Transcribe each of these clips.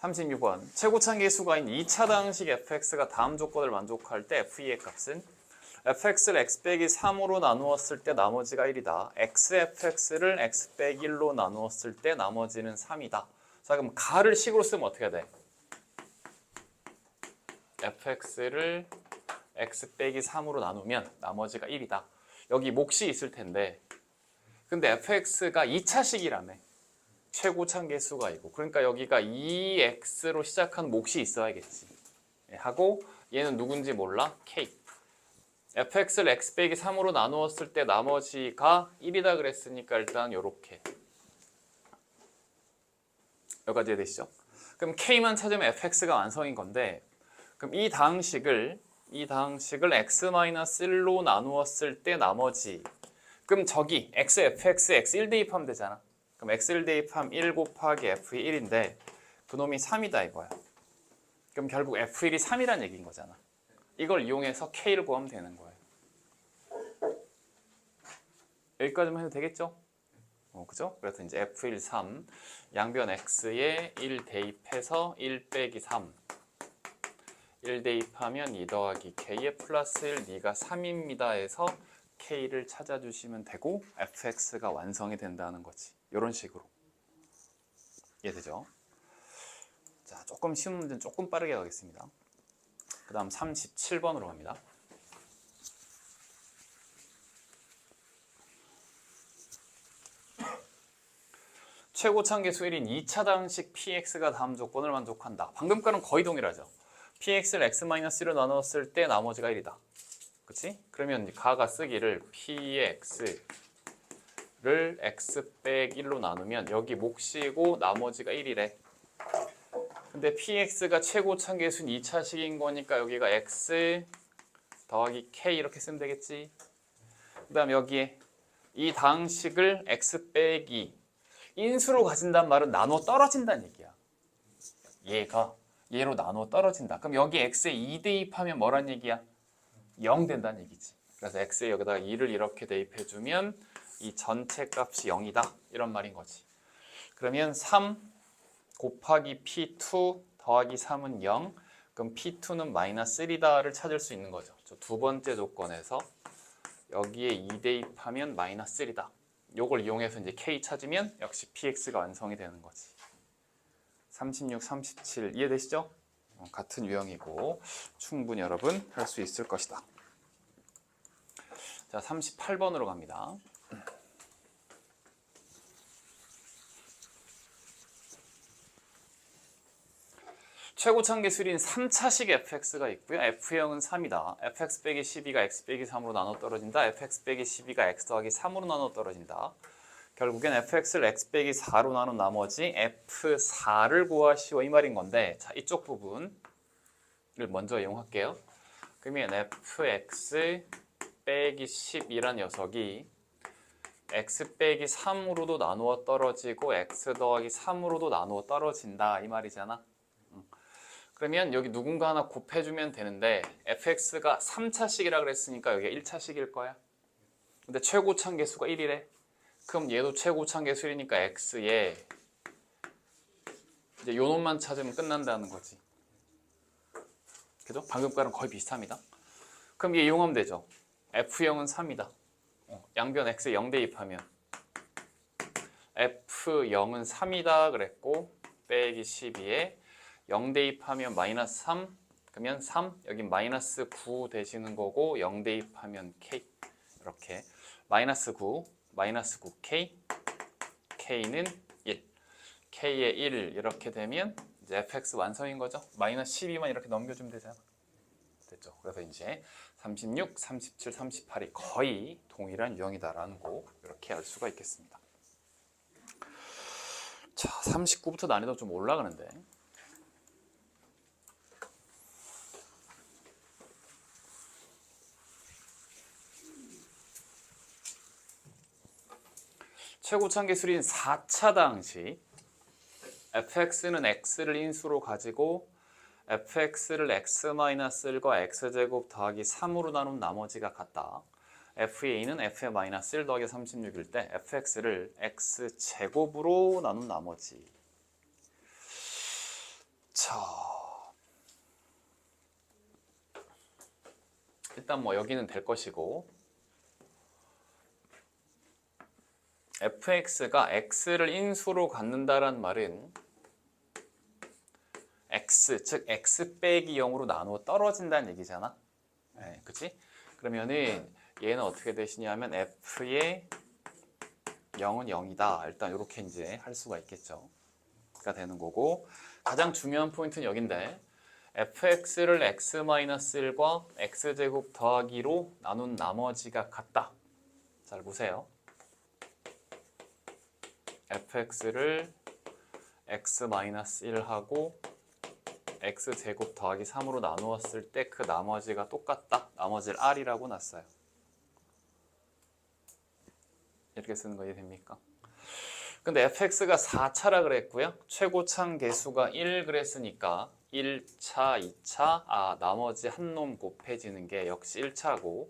36번. 최고차계수가인 2차당식 fx가 다음 조건을 만족할 때 f의 값은 fx를 x 빼기 3으로 나누었을 때 나머지가 1이다. xfx를 x 빼기 1로 나누었을 때 나머지는 3이다. 자, 그럼 가를 식으로 쓰면 어떻게 해야 돼? fx를 x 빼기 3으로 나누면 나머지가 1이다. 여기 몫이 있을 텐데 근데 fx가 2차식이라며. 최고차계수가 이고 그러니까 여기가 2x로 시작한 몫이 있어야겠지. 하고 얘는 누군지 몰라? k. fx를 x 빼기 3으로 나누었을 때 나머지가 1이다 그랬으니까 일단 요렇게 여기까지 이해되시죠? 그럼 k만 찾으면 fx가 완성인 건데 그럼 이 다항식을 x-1로 나누었을 때 나머지 그럼 저기 x, fx, x 1 대입하면 되잖아. 그럼 x1 대입하면 1 곱하기 f1이 1인데 그놈이 3이다 이거야. 그럼 결국 f1이 3이란 얘기인 거잖아. 이걸 이용해서 k를 구하면 되는 거예요. 여기까지만 해도 되겠죠? 그죠? 그래서 이제 f1, 3 양변 x에 1 대입해서 1 빼기 3 1 대입하면 2 더하기 k에 플러스 1 네가 3입니다 해서 k를 찾아주시면 되고 fx가 완성이 된다는 거지. 이런 식으로 이해되죠? 자, 조금 쉬운 문제는 조금 빠르게 가겠습니다. 그 다음 37번으로 갑니다. 최고차계수 1인 2차당식 px가 다음 조건을 만족한다. 방금 거는 거의 동일하죠. px를 x-1로 나눴을 때 나머지가 1이다. 그치? 그러면 가가 쓰기를 px를 x 빼기 1로 나누면 여기 몫이고 나머지가 1이래. 근데 px가 최고차계수는 2차식인 거니까 여기가 x 더하기 k 이렇게 쓰면 되겠지. 그 다음 여기에 이 다항식을 x 빼기 인수로 가진단 말은 나누어 떨어진다는 얘기야. 얘가 얘로 나누어 떨어진다. 그럼 여기 x에 2 대입하면 뭐란 얘기야? 0 된다는 얘기지. 그래서 x에 여기다가 2를 이렇게 대입해주면 이 전체 값이 0이다. 이런 말인 거지. 그러면 3 곱하기 p2 더하기 3은 0. 그럼 p2는 마이너스 1이다를 찾을 수 있는 거죠. 저 두 번째 조건에서 여기에 2 대입하면 마이너스 1이다. 요걸 이용해서 이제 k 찾으면 역시 px가 완성이 되는 거지. 36, 37 이해되시죠? 같은 유형이고 충분히 여러분 할 수 있을 것이다. 자, 38번으로 갑니다. 최고차계수인 3차식 fx가 있고요. f형은 3이다. fx 빼기 12가 x 빼기 3으로 나눠 떨어진다. fx 빼기 12가 x 더하기 3으로 나눠 떨어진다. 결국엔 fx를 x 빼기 4로 나눈 나머지 f4를 구하시오 이 말인 건데 자, 이쪽 부분을 먼저 이용할게요. 그러면 fx 빼기 10이란 녀석이 x 빼기 3으로도 나누어 떨어지고 x 더하기 3으로도 나누어 떨어진다 이 말이잖아. 그러면 여기 누군가 하나 곱해주면 되는데 fx가 3차식이라 그랬으니까 여기가 1차식일 거야. 근데 최고차계수가 1이래. 그럼 얘도 최고차계수이니까 x에 이제 요 놈만 찾으면 끝난다는 거지. 그죠? 방금 거랑 거의 비슷합니다. 그럼 얘 이용하면 되죠. f형은 3이다. 양변 x에 0 대입하면 f0은 3이다 그랬고 빼기 12에 0 대입하면 마이너스 3 그러면 3 여긴 마이너스 9 되시는 거고 0 대입하면 k 이렇게 마이너스 9 k k는 1 k에 1 이렇게 되면 이제 fx 완성인 거죠. 마이너스 12만 이렇게 넘겨주면 되잖아. 됐죠. 그래서 이제 36, 37, 38이 거의 동일한 유형이다라는 거 이렇게 알 수가 있겠습니다. 자, 39부터 난이도 좀 올라가는데 최고차계수인 4차 당식 fx는 x를 인수로 가지고 fx를 x-1과 x제곱 더하기 3으로 나눈 나머지가 같다. f의 a는 f의 마이너스 1 더하기 36일 때 fx를 x제곱으로 나눈 나머지 자, 일단 뭐 여기는 될 것이고 fx가 x를 인수로 갖는다란 말은 x, 즉 x 빼기 0으로 나누어 떨어진다는 얘기잖아. 네, 그치? 그러면은 얘는 어떻게 되시냐면 f의 0은 0이다. 일단 이렇게 이제 할 수가 있겠죠. 가 되는 거고 가장 중요한 포인트는 여긴데 fx를 x-1과 x제곱 더하기로 나눈 나머지가 같다. 잘 보세요. fx를 x-1하고 x제곱 더하기 3으로 나누었을 때 그 나머지가 똑같다. 나머지를 r이라고 놨어요. 이렇게 쓰는 거 이해됩니까? 근데 fx가 4차라 그랬고요. 최고참 개수가 1 그랬으니까 1차, 2차, 나머지 한 놈 곱해지는 게 역시 1차고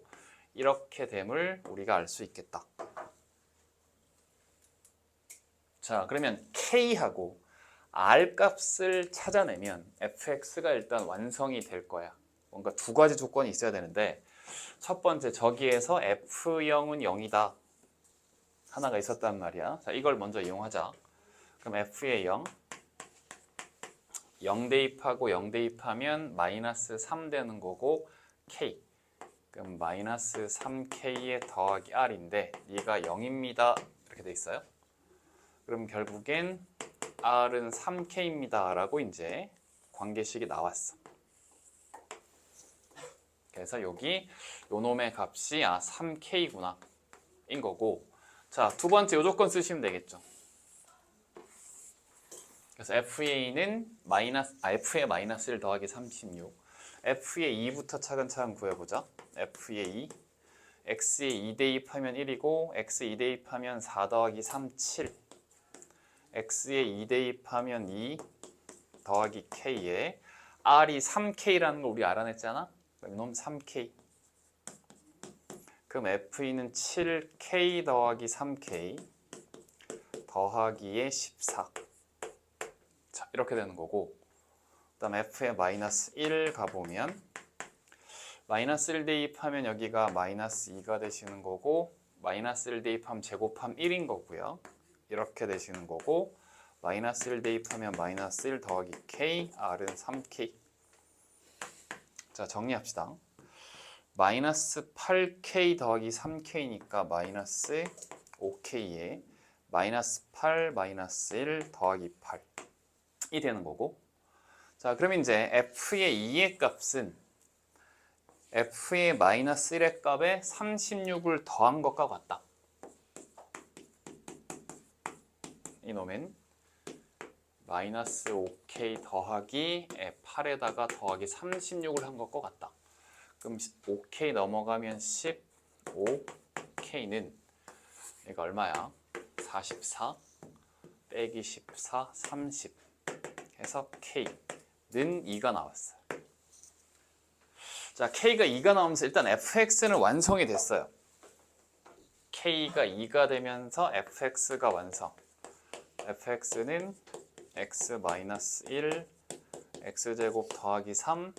이렇게 됨을 우리가 알 수 있겠다. 자, 그러면 k하고 r 값을 찾아내면 fx가 일단 완성이 될 거야. 뭔가 두 가지 조건이 있어야 되는데 첫 번째 저기에서 f0은 0이다. 하나가 있었단 말이야. 자, 이걸 먼저 이용하자. 그럼 f의 0, 0 대입하고 0 대입하면 마이너스 3 되는 거고 k. 그럼 마이너스 3k에 더하기 r인데 얘가 0입니다. 이렇게 돼 있어요. 그럼 결국엔 r은 3k입니다. 라고 이제 관계식이 나왔어. 그래서 여기 요 놈의 값이 3k구나 인 거고 자, 두 번째 요 조건 쓰시면 되겠죠. 그래서 FA는 F의 마이너스 1 더하기 36 F의 2부터 차근차근 구해보자. F의 2 X의 2 대입하면 1이고 X의 2 대입하면 4 더하기 3, 7 X의 2 대입하면 2 더하기 K에 R이 3K라는 걸 우리 알아냈잖아. 그럼 이놈 3K 그럼 F2는 7K 더하기 3K 더하기에 14 자, 이렇게 되는 거고 그 다음 F에 마이너스 1 가보면 마이너스 1 대입하면 여기가 마이너스 2가 되시는 거고 마이너스 1 대입하면 제곱하면 1인 거고요. 이렇게 되시는 거고 마이너스 1 대입하면 마이너스 1 더하기 K R은 3K 자, 정리합시다. 마이너스 8K 더하기 3K니까 마이너스 5K에 마이너스 8 마이너스 1 더하기 8이 되는 거고 자, 그럼 이제 F의 2의 값은 F의 마이너스 1의 값에 36을 더한 것과 같다. 이놈은 마이너스 5K 더하기 8에다가 더하기 36을 한 것과 같다. 그럼 5K 넘어가면 15K는 이거 얼마야? 44 빼기 14, 30 해서 K는 2가 나왔어요. 자, K가 2가 나오면서 일단 fx는 완성이 됐어요. K가 2가 되면서 fx가 완성. fx는 x-1 x제곱 더하기 3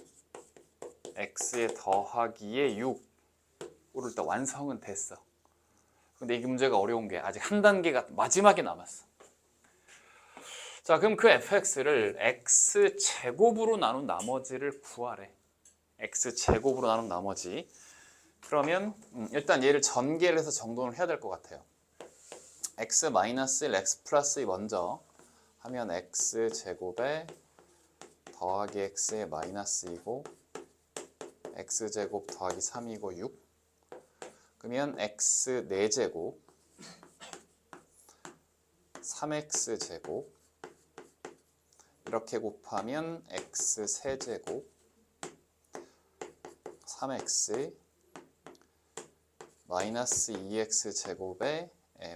x의 더하기에 6으로 일단 완성은 됐어. 근데 이 문제가 어려운 게 아직 한 단계가 마지막에 남았어. 자, 그럼 그 fx를 x제곱으로 나눈 나머지를 구하래. x제곱으로 나눈 나머지. 그러면 일단 얘를 전개를 해서 정돈을 해야 될 것 같아요. x-1, x 플러스 2 먼저 하면 x제곱에 더하기 x의 마이너스 2고 x제곱 더하기 3이고 6 그러면 x 4제곱 3x제곱 이렇게 곱하면 x 세제곱 3x 마이너스 2x 제곱에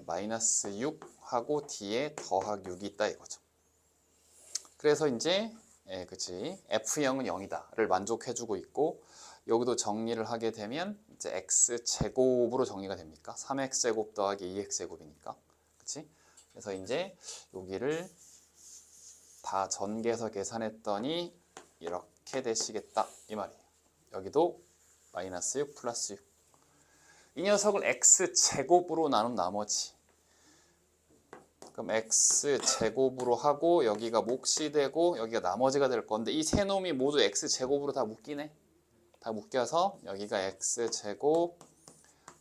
마이너스 6하고 뒤에 더하기 6이 있다 이거죠. 그래서 이제 그치 f0은 0이다를 만족해주고 있고 여기도 정리를 하게 되면 이제 x 제곱으로 정리가 됩니까? 3x 제곱 더하기 2x 제곱이니까 그치? 그래서 이제 여기를 다 전개해서 계산했더니 이렇게 되시겠다 이 말이에요. 여기도 마이너스 6 플러스 6. 이 녀석을 x제곱으로 나눈 나머지. 그럼 x제곱으로 하고 여기가 몫이 되고 여기가 나머지가 될 건데 이 세 놈이 모두 x제곱으로 다 묶이네. 다 묶여서 여기가 x제곱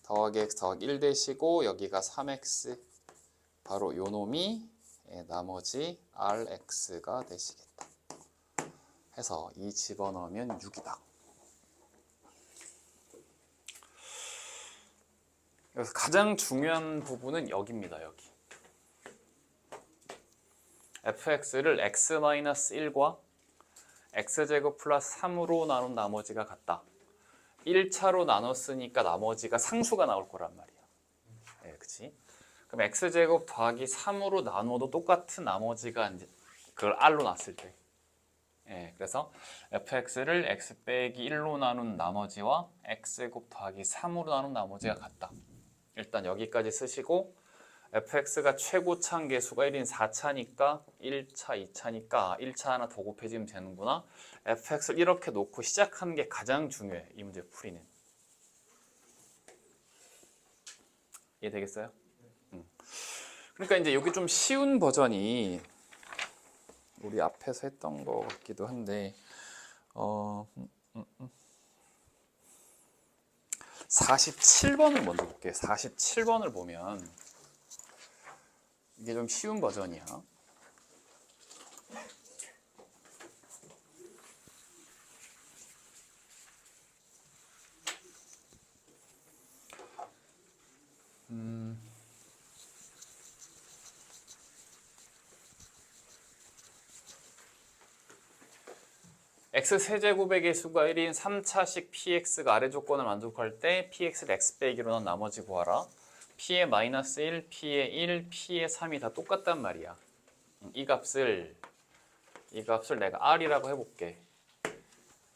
더하기 x 더하기 1 되시고 여기가 3x 바로 요 놈이 나머지 rx가 되시겠다. 해서 이 집어넣으면 6이다. 그래서 가장 중요한 부분은 여기입니다. 여기. fx를 x-1과 x제곱 플러스 3으로 나눈 나머지가 같다. 1차로 나눴으니까 나머지가 상수가 나올 거란 말이야. 네, 그치? 그럼 x제곱 더하기 3으로 나눠도 똑같은 나머지가 이제 그걸 r로 놨을 때. 예, 그래서 fx를 x 빼기 1로 나눈 나머지와 x제곱 더하기 3으로 나눈 나머지가 같다. 일단 여기까지 쓰시고 fx가 최고차 계수가 1인 4차니까 1차, 2차니까 1차 하나 더 곱해지면 되는구나. fx를 이렇게 놓고 시작하는 게 가장 중요해. 이 문제 풀이는. 이해되겠어요? 그러니까 이제 여기 좀 쉬운 버전이 우리 앞에서 했던 것 같기도 한데 47번을 먼저 볼게요. 47번을 보면 이게 좀 쉬운 버전이야. x세제곱의 개수가 1인 3차식 px가 아래 조건을 만족할 때 px를 x 빼기로 난 나머지 구하라. p의 마이너스 1, p의 1, p의 3이 다 똑같단 말이야. 이 값을 내가 r이라고 해볼게.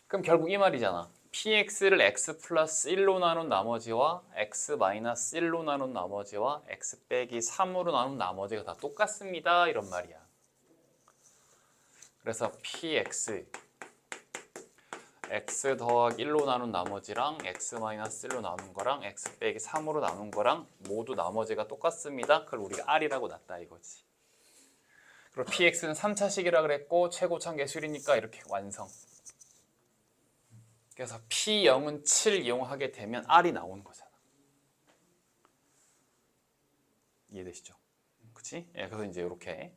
그럼 결국 이 말이잖아. px를 x 플러스 1로 나눈 나머지와 x 마이너스 1로 나눈 나머지와 x 빼기 3으로 나눈 나머지가 다 똑같습니다. 이런 말이야. 그래서 px x 더하기 1로 나눈 나머지랑 x 마이너스 1로 나눈 거랑 x 빼기 3으로 나눈 거랑 모두 나머지가 똑같습니다. 그걸 우리가 r이라고 놨다 이거지. 그리고 px는 3차식이라 그랬고 최고차 계수이니까 이렇게 완성. 그래서 p0은 7 이용하게 되면 r이 나오는 거잖아. 이해되시죠? 그치? 예, 그래서 이제 이렇게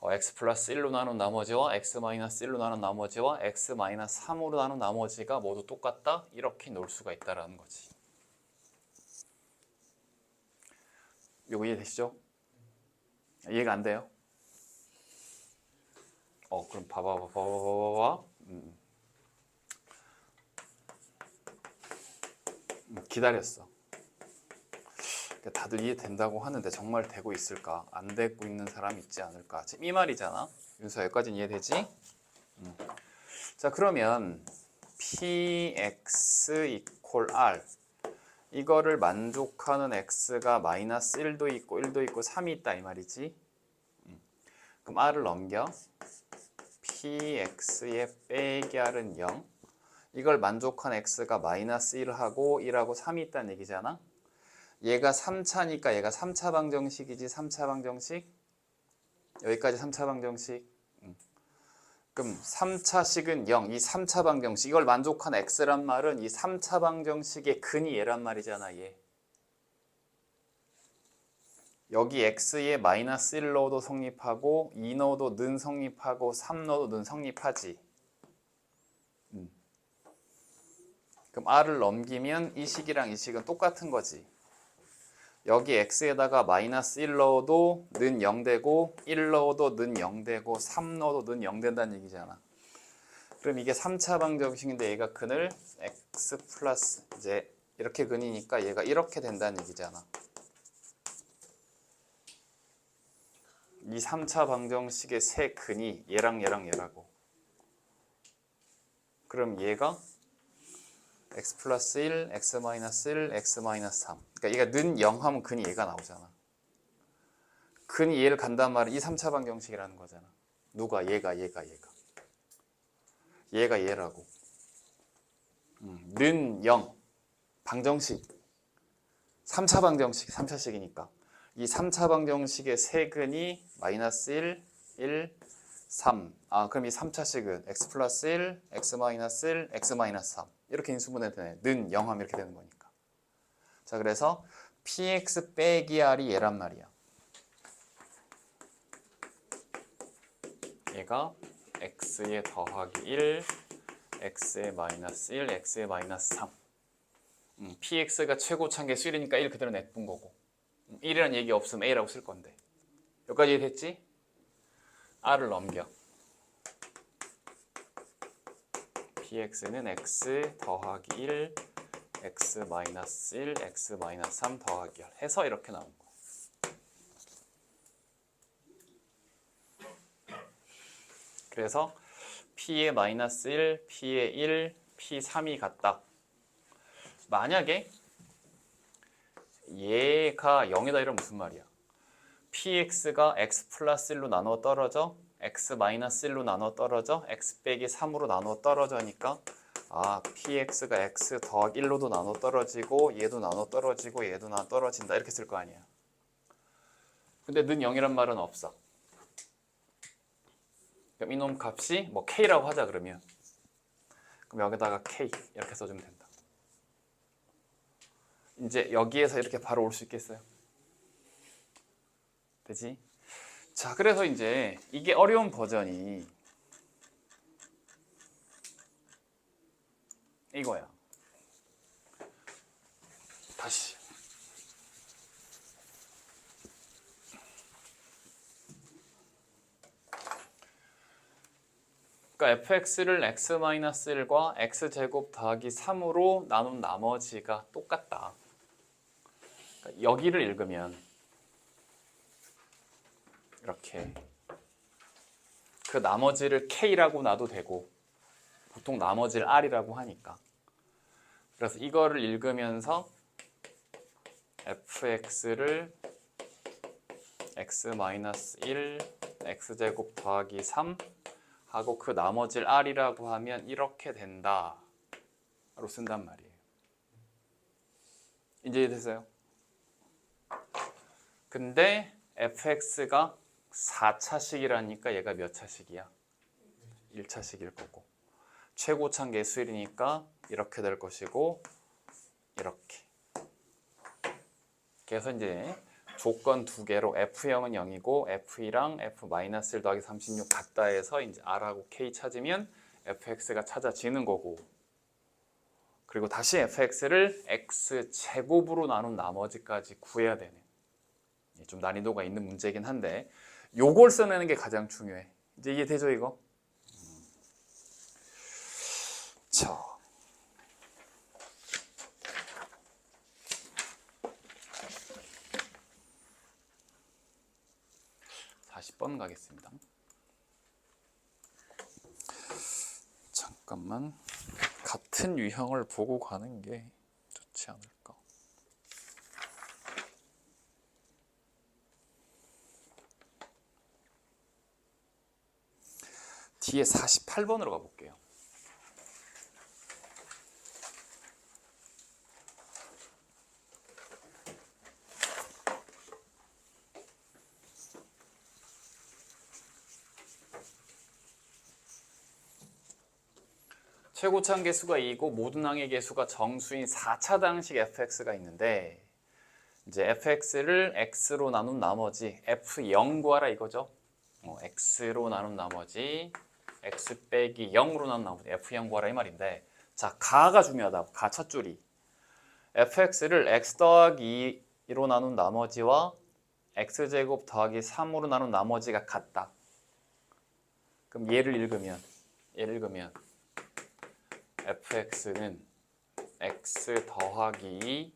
x 플러스 1로 나눈 나머지와 x 마이너스 1로 나눈 나머지와 x 마이너스 3으로 나눈 나머지가 모두 똑같다. 이렇게 놓을 수가 있다라는 거지. 이거 이해되시죠? 이해가 안 돼요? 그럼 봐봐. 기다렸어. 다들 이해된다고 하는데 정말 되고 있을까? 안 되고 있는 사람이 있지 않을까? 지금 이 말이잖아. 윤서 여기까지는 이해되지? 자, 그러면 px equal r 이거를 만족하는 x가 마이너스 1도 있고 1도 있고 3이 있다 이 말이지. 그럼 r을 넘겨. px의 빼기 r은 0. 이걸 만족한 x가 마이너스 1하고 1하고 3이 있다는 얘기잖아. 얘가 3차니까 얘가 3차 방정식이지. 3차 방정식. 여기까지 3차 방정식. 그럼 3차식은 0. 이 3차 방정식. 이걸 만족한 x란 말은 이 3차 방정식의 근이 얘란 말이잖아. 얘. 여기 x에 마이너스 1 넣어도 성립하고 2 넣어도 는 성립하고 3 넣어도 는 성립하지. 그럼 r을 넘기면 이 식이랑 이 식은 똑같은 거지. 여기 x에다가 마이너스 1 넣어도 는 0 되고 1 넣어도 는 0 되고 3 넣어도 는 0 된다는 얘기잖아. 그럼 이게 3차 방정식인데 얘가 근을 x 플러스 이제 이렇게 근이니까 얘가 이렇게 된다는 얘기잖아. 이 3차 방정식의 세 근이 얘랑 얘랑 얘라고. 그럼 얘가 x 플러스 1, x 마이너스 1, x 마이너스 3. 그러니까 얘가 는 0 하면 근이 얘가 나오잖아. 근이 얘를 간단 말은 이 3차 방정식이라는 거잖아. 누가? 얘가 얘라고. 는 0 방정식 3차 방정식 3차식이니까 이 3차 방정식의 세근이 마이너스 1, 1, 3. 그럼 이 3차식은 x 플러스 1, x 마이너스 1, x 마이너스 3 이렇게 인수분해 되네. 는 0 하면 이렇게 되는 거니까. 자, 그래서 px 빼기 r이 얘란 말이야. 얘가 x에 더하기 1, x에 마이너스 1, x에 마이너스 3. px가 최고 참계수 1이니까 1 그대로 내뿜은 거고 1이라는 얘기 없으면 a라고 쓸 건데 여기까지 됐지? r을 넘겨. px는 x 더하기 1, x 마이너스 1, x 마이너스 3 더하기 1 해서 이렇게 나온 거야. 그래서 p의 마이너스 1, p의 1, p3이 같다. 만약에 얘가 0이다 이러면 무슨 말이야? px가 x 플러스 1로 나눠 떨어져 x 마이너스 1로 나눠 떨어져 x 빼기 3으로 나눠 떨어져니까 px가 x 더하기 1로도 나눠 떨어지고 얘도 나눠 떨어지고 얘도 나눠 떨어진다 이렇게 쓸 거 아니야. 근데 는 0이란 말은 없어. 그럼 이놈 값이 뭐 k라고 하자 그러면 그럼 여기다가 k 이렇게 써주면 된다. 이제 여기에서 이렇게 바로 올 수 있겠어요? 되지? 자, 그래서 이제 이게 어려운 버전이 이거야. 다시. 그러니까 fx를 x-1과 x제곱 더하기 3으로 나눈 나머지가 똑같다. 그러니까 여기를 읽으면 이렇게 그 나머지를 k라고 놔도 되고 보통 나머지를 r이라고 하니까 그래서 이거를 읽으면서 fx를 x-1 x제곱 더하기 3 하고 그 나머지를 r이라고 하면 이렇게 된다 로 쓴단 말이에요. 이제 됐어요? 근데 fx가 4차식이라니까 얘가 몇 차식이야? 1차식일 거고 최고참 계수 1이니까 이렇게 될 것이고 이렇게. 그래서 이제 조건 두 개로 F0은 0이고 F2랑 F-1 더하기 36 같다 해서 이제 R하고 K 찾으면 fx가 찾아지는 거고 그리고 다시 fx를 x제곱으로 나눈 나머지까지 구해야 되는 좀 난이도가 있는 문제이긴 한데 요걸 써내는 게 가장 중요해. 이제 이해되죠 이거? 자, 다시 번 가겠습니다. 잠깐만 같은 유형을 보고 가는 게 좋지 않을까? 뒤에 48번으로 가볼게요. 최고참 계수가 2고 모든 항의 계수가 정수인 4차당식 fx가 있는데 이제 fx를 x로 나눈 나머지 f0 구하라 이거죠. x로 나눈 나머지 x 빼기 0으로 나눈 나머지 f0 구하라 이 말인데 자, 가가 중요하다. 가 첫 줄이 fx를 x 더하기 2로 나눈 나머지와 x제곱 더하기 3으로 나눈 나머지가 같다. 그럼 얘를 읽으면 fx는 x 더하기 2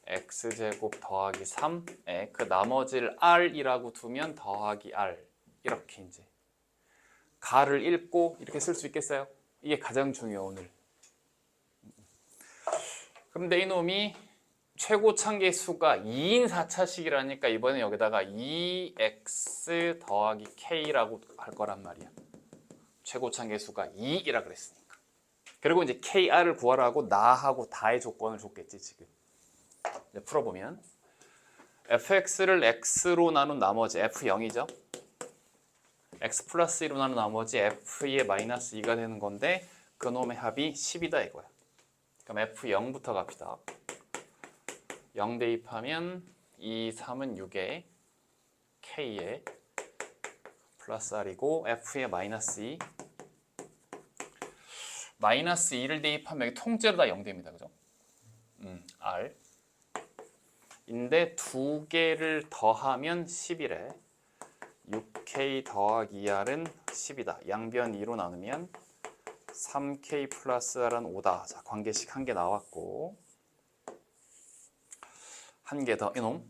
x제곱 더하기 3에 그 나머지를 r이라고 두면 더하기 r 이렇게 이제 가를 읽고 이렇게 쓸 수 있겠어요? 이게 가장 중요해 오늘. 그런데 이놈이 최고 참계수가 2인 4차식이라니까 이번에 여기다가 2x 더하기 k라고 할 거란 말이야. 최고 참계수가 2이라 그랬으니까. 그리고 이제 kr을 구하라고 나하고 다의 조건을 줬겠지 지금. 이제 풀어보면 fx를 x로 나눈 나머지 f0이죠. x 플러스 1로 나눈 나머지 f의 마이너스 2가 되는 건데 그놈의 합이 10이다 이거야. 그럼 f0부터 갑시다. 0 대입하면 2, 3은 6에 k에 플러스 r이고 f의 마이너스 2 마이너스 2를 대입하면 통째로 다 0 됩니다. 그죠? r 인데 두 개를 더하면 10이래. 6k 더하기 2r은 10이다. 양변 2로 나누면 3k 플러스 r은 5다. 자, 관계식 한 개 나왔고 한 개 더 이놈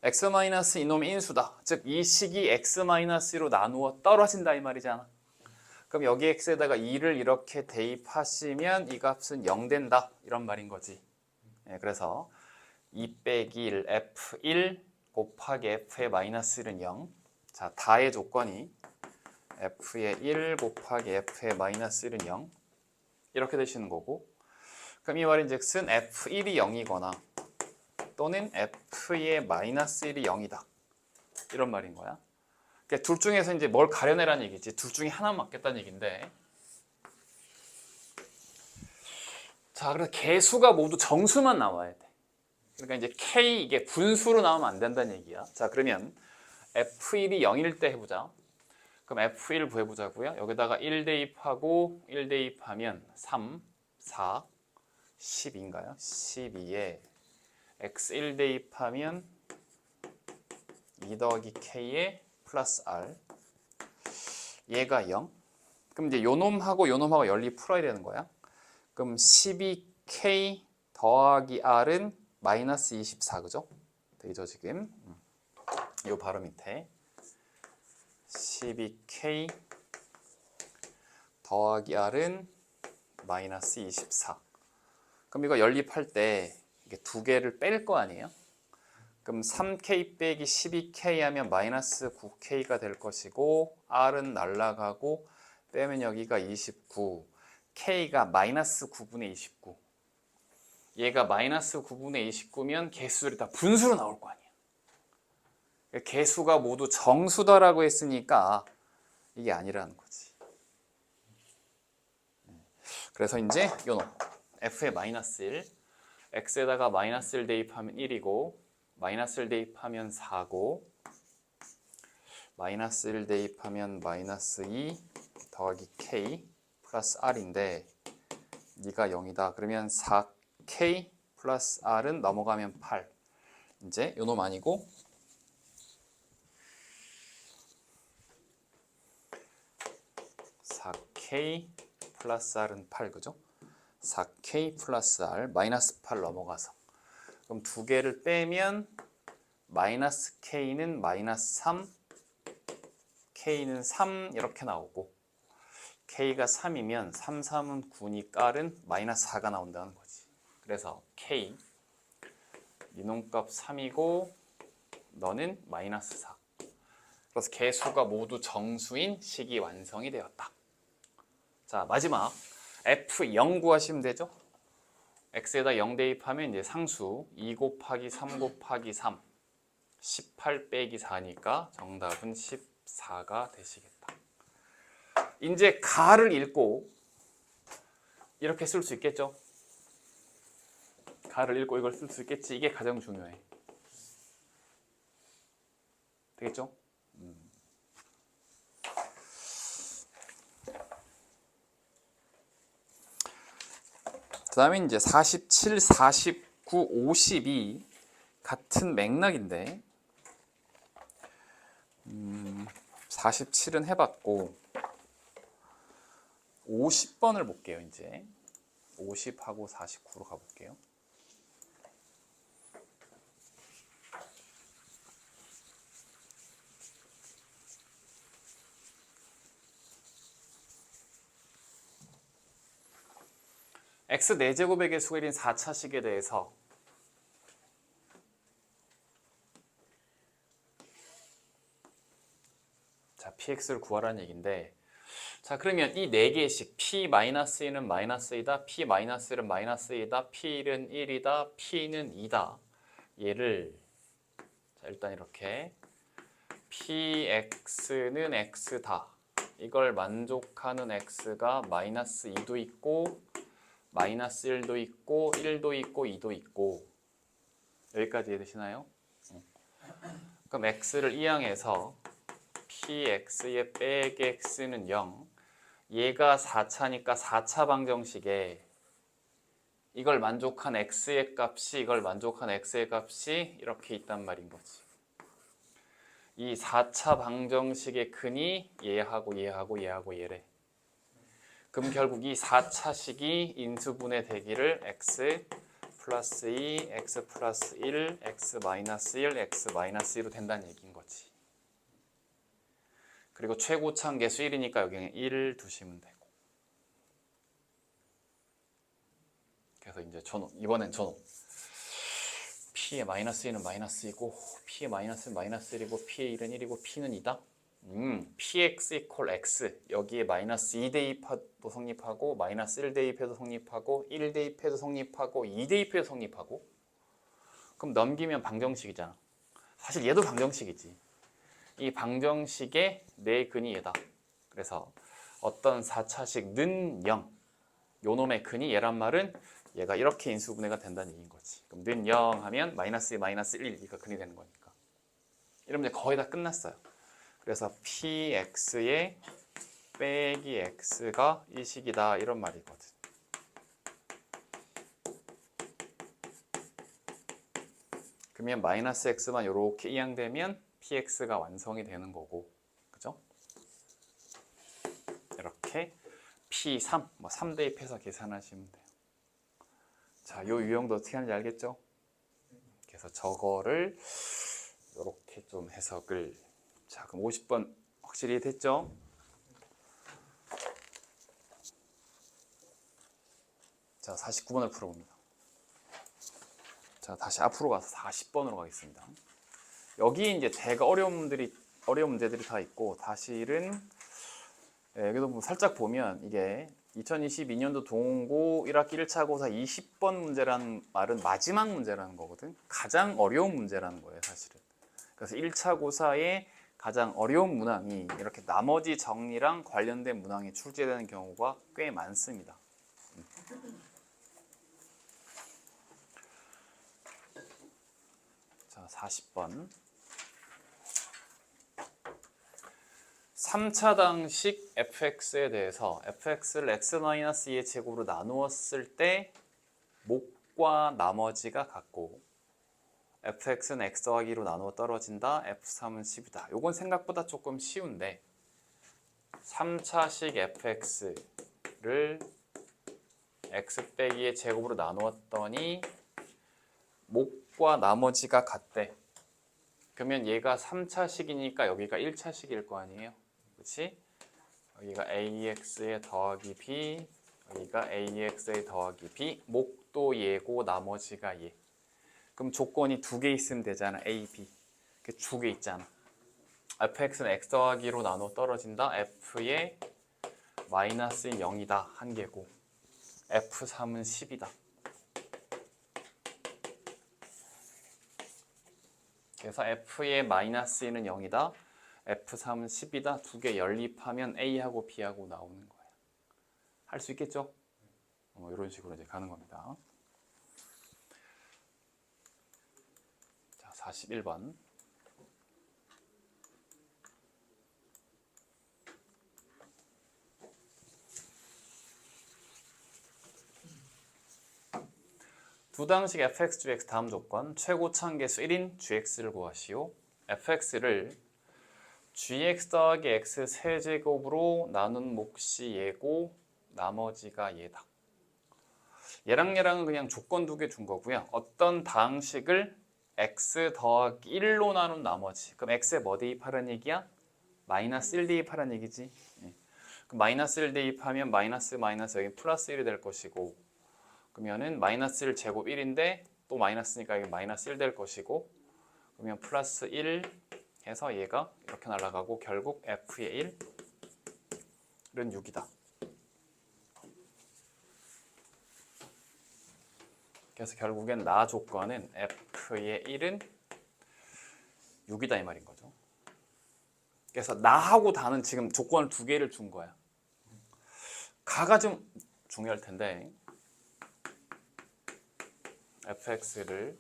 x 마이너스 이놈이 인수다. 즉 이 식이 x 마이너스로 나누어 떨어진다 이 말이잖아. 그럼 여기 x에다가 2를 이렇게 대입하시면 이 값은 0 된다 이런 말인 거지. 그래서 2 빼기 1 f1 곱하기 f의 마이너스 1은 0. 자, 다의 조건이 f의 1 곱하기 f의 마이너스 1은 0 이렇게 되시는 거고, 그럼 이 말인즉슨 f1이 0이거나 또는 f의 마이너스 1이 0이다 이런 말인 거야. 그러니까 둘 중에서 이제 뭘 가려내라는 얘기지. 둘 중에 하나 맞겠다는 얘기인데, 자, 그래서 개수가 모두 정수만 나와야 돼. 그러니까 이제 k 이게 분수로 나오면 안 된다는 얘기야. 자, 그러면 f1이 0일 때 해보자. 그럼 f1 구해보자고요. 여기다가 1 대입하고 1 대입하면 3, 4, 10인가요? 12에 x1 대입하면 2 더하기 k에 플러스 r 얘가 0. 그럼 이제 요놈하고 요놈하고 연리 풀어야 되는 거야. 그럼 12k 더하기 r은 마이너스 24 그죠? 되죠 지금? 요 바로 밑에 12k 더하기 r은 마이너스 24. 그럼 이거 연립할 때 이게 두 개를 뺄 거 아니에요? 그럼 3k 빼기 12k 하면 마이너스 9k가 될 것이고 r은 날라가고 빼면 여기가 29, k가 마이너스 9분의 29. 얘가 마이너스 9분의 29면 개수들이 다 분수로 나올 거 아니에요. 개수가 모두 정수다라고 했으니까 이게 아니라는 거지. 그래서 이제 요놈 f의 마이너스 1, x에다가 마이너스 1 대입하면 1이고 마이너스 1 대입하면 4고 마이너스 1 대입하면 마이너스 2 더하기 k 플러스 r인데 얘가 0이다. 그러면 4k 플러스 r은 넘어가면 8. 이제 요놈 아니고 4k 플러스 r은 8 그죠? 4k 플러스 r 마이너스 8 넘어가서 그럼 두 개를 빼면 마이너스 k는 마이너스 3, k는 3 이렇게 나오고 k가 3이면 3, 3은 9니까 r은 마이너스 4가 나온다는 거지. 그래서 k 이놈값 3이고 너는 마이너스 4. 그래서 개수가 모두 정수인 식이 완성이 되었다. 자, 마지막 f0 구하시면 되죠. x에다 0 대입하면 이제 상수 2 곱하기 3 곱하기 3 18 빼기 4니까 정답은 14가 되시겠다. 이제 가를 읽고 이렇게 쓸 수 있겠죠. 가를 읽고 이걸 쓸 수 있겠지. 이게 가장 중요해. 되겠죠? 그 다음에 이제 47, 49, 50이 같은 맥락인데 47은 해봤고 50번을 볼게요. 이제 50하고 49로 가볼게요. x 4제곱의 개수가 1인 4차식에 대해서 px를 구하라는 얘기인데, 자 그러면 이 네 개씩 p-1은 마이너스 2다, p-1은 마이너스 2다, p1은 1이다, p는 2다. 얘를 자 일단 이렇게 px는 x다. 이걸 만족하는 x가 마이너스 2도 있고 마이너스 1도 있고 1도 있고 2도 있고. 여기까지 이해되시나요? 그럼 x를 이항해서 px의 빼기 x는 0. 얘가 4차니까 4차 방정식에 이걸 만족한 x의 값이 이걸 만족한 x의 값이 이렇게 있단 말인 거지. 이 4차 방정식의 근이 얘하고 얘하고 얘하고 얘래. 그럼 결국 이 4차식이 인수분해 되기를 x 플러스 2, x 플러스 1, x 마이너스 1, x 마이너스 2로 된다는 얘기인 거지. 그리고 최고차항 계수 1이니까 여기는 1을 두시면 되고. 그래서 이제 전호, 이번엔 전호. p의 마이너스 2는 마이너스 2고 p의 마이너스는 마이너스 1이고 p의 1은 1이고 p는 2다. px 이퀄 x. 여기에 마이너스 2 대입도 성립하고 마이너스 1 대입해도 성립하고 1 대입해도 성립하고 2 대입해도 성립하고. 그럼 넘기면 방정식이잖아. 사실 얘도 방정식이지. 이 방정식의 내 근이 얘다. 그래서 어떤 4차식 는 0. 요 놈의 근이 얘란 말은 얘가 이렇게 인수분해가 된다는 얘기인 거지. 그럼 는 0 하면 마이너스 2, 마이너스 1, 이가 근이 되는 거니까. 이러면 이제 거의 다 끝났어요. 그래서 px의 빼기 x가 이 식이다 이런 말이거든. 그러면 마이너스 x만 이렇게 이항되면 px가 완성이 되는 거고, 그죠? 이렇게 p3, 3 대입해서 계산하시면 돼요. 자, 요 유형도 어떻게 하는지 알겠죠? 그래서 저거를 이렇게 좀 해석을. 자, 그럼 50번 확실히 됐죠? 자, 49번을 풀어봅니다. 자, 다시 앞으로 가서 40번으로 가겠습니다. 여기 이제 대가 어려운 문제들이 다 있고, 사실은 여기도 뭐 살짝 보면 이게 2022년도 동고 1학기 1차 고사 20번 문제라는 말은 마지막 문제라는 거거든. 가장 어려운 문제라는 거예요, 사실은. 그래서 1차 고사에 가장 어려운 문항이 이렇게 나머지 정리랑 관련된 문항이 출제되는 경우가 꽤 많습니다. 자, 40번. 3차당식 fx에 대해서 fx를 x-2의 제곱으로 나누었을 때 목과 나머지가 같고 fx는 x 더하기로 나누어 떨어진다. f3은 10이다. 요건 생각보다 조금 쉬운데 3차식 fx를 x 빼기의 제곱으로 나누었더니 목과 나머지가 같대. 그러면 얘가 3차식이니까 여기가 1차식일 거 아니에요. 그렇지? 여기가 ax에 더하기 b, 여기가 ax에 더하기 b, 목도 얘고 나머지가 얘. 그럼 조건이 두 개 있으면 되잖아. a, b. 두 개 있잖아. fx는 x 더하기로 나눠 떨어진다. f의 마이너스 0이다. 한 개고. f3은 10이다. 그래서 f의 마이너스 2는 0이다. f3은 10이다. 두 개 연립하면 a하고 b하고 나오는 거예요. 할 수 있겠죠? 이런 식으로 이제 가는 겁니다. 자, 41번. 두 당식 fx, gx 다음 조건. 최고차항 계수 1인 gx를 구하시오. fx를 gx 더하기 x 세제곱으로 나눈 몫이 얘고 나머지가 얘다. 얘랑은 그냥 조건 두 개 준 거고요. 어떤 당식을 x 더하기 1로 나눈 나머지. 그럼 x에 뭐 대입하라는 얘기야? 마이너스 1 대입하라는 얘기지. 그럼 마이너스 1 대입하면 마이너스 여기 플러스 1이 될 것이고, 그러면은 마이너스 1 제곱 1인데 또 마이너스니까 여기 마이너스 1 될 것이고, 그러면 플러스 1 해서 얘가 이렇게 날아가고 결국 f의 1은 6이다. 그래서 결국엔 나 조건은 f의 1은 6이다 이 말인 거죠. 그래서 나하고 다는 지금 조건을 두 개를 준 거야. 가가 좀 중요할 텐데 fx를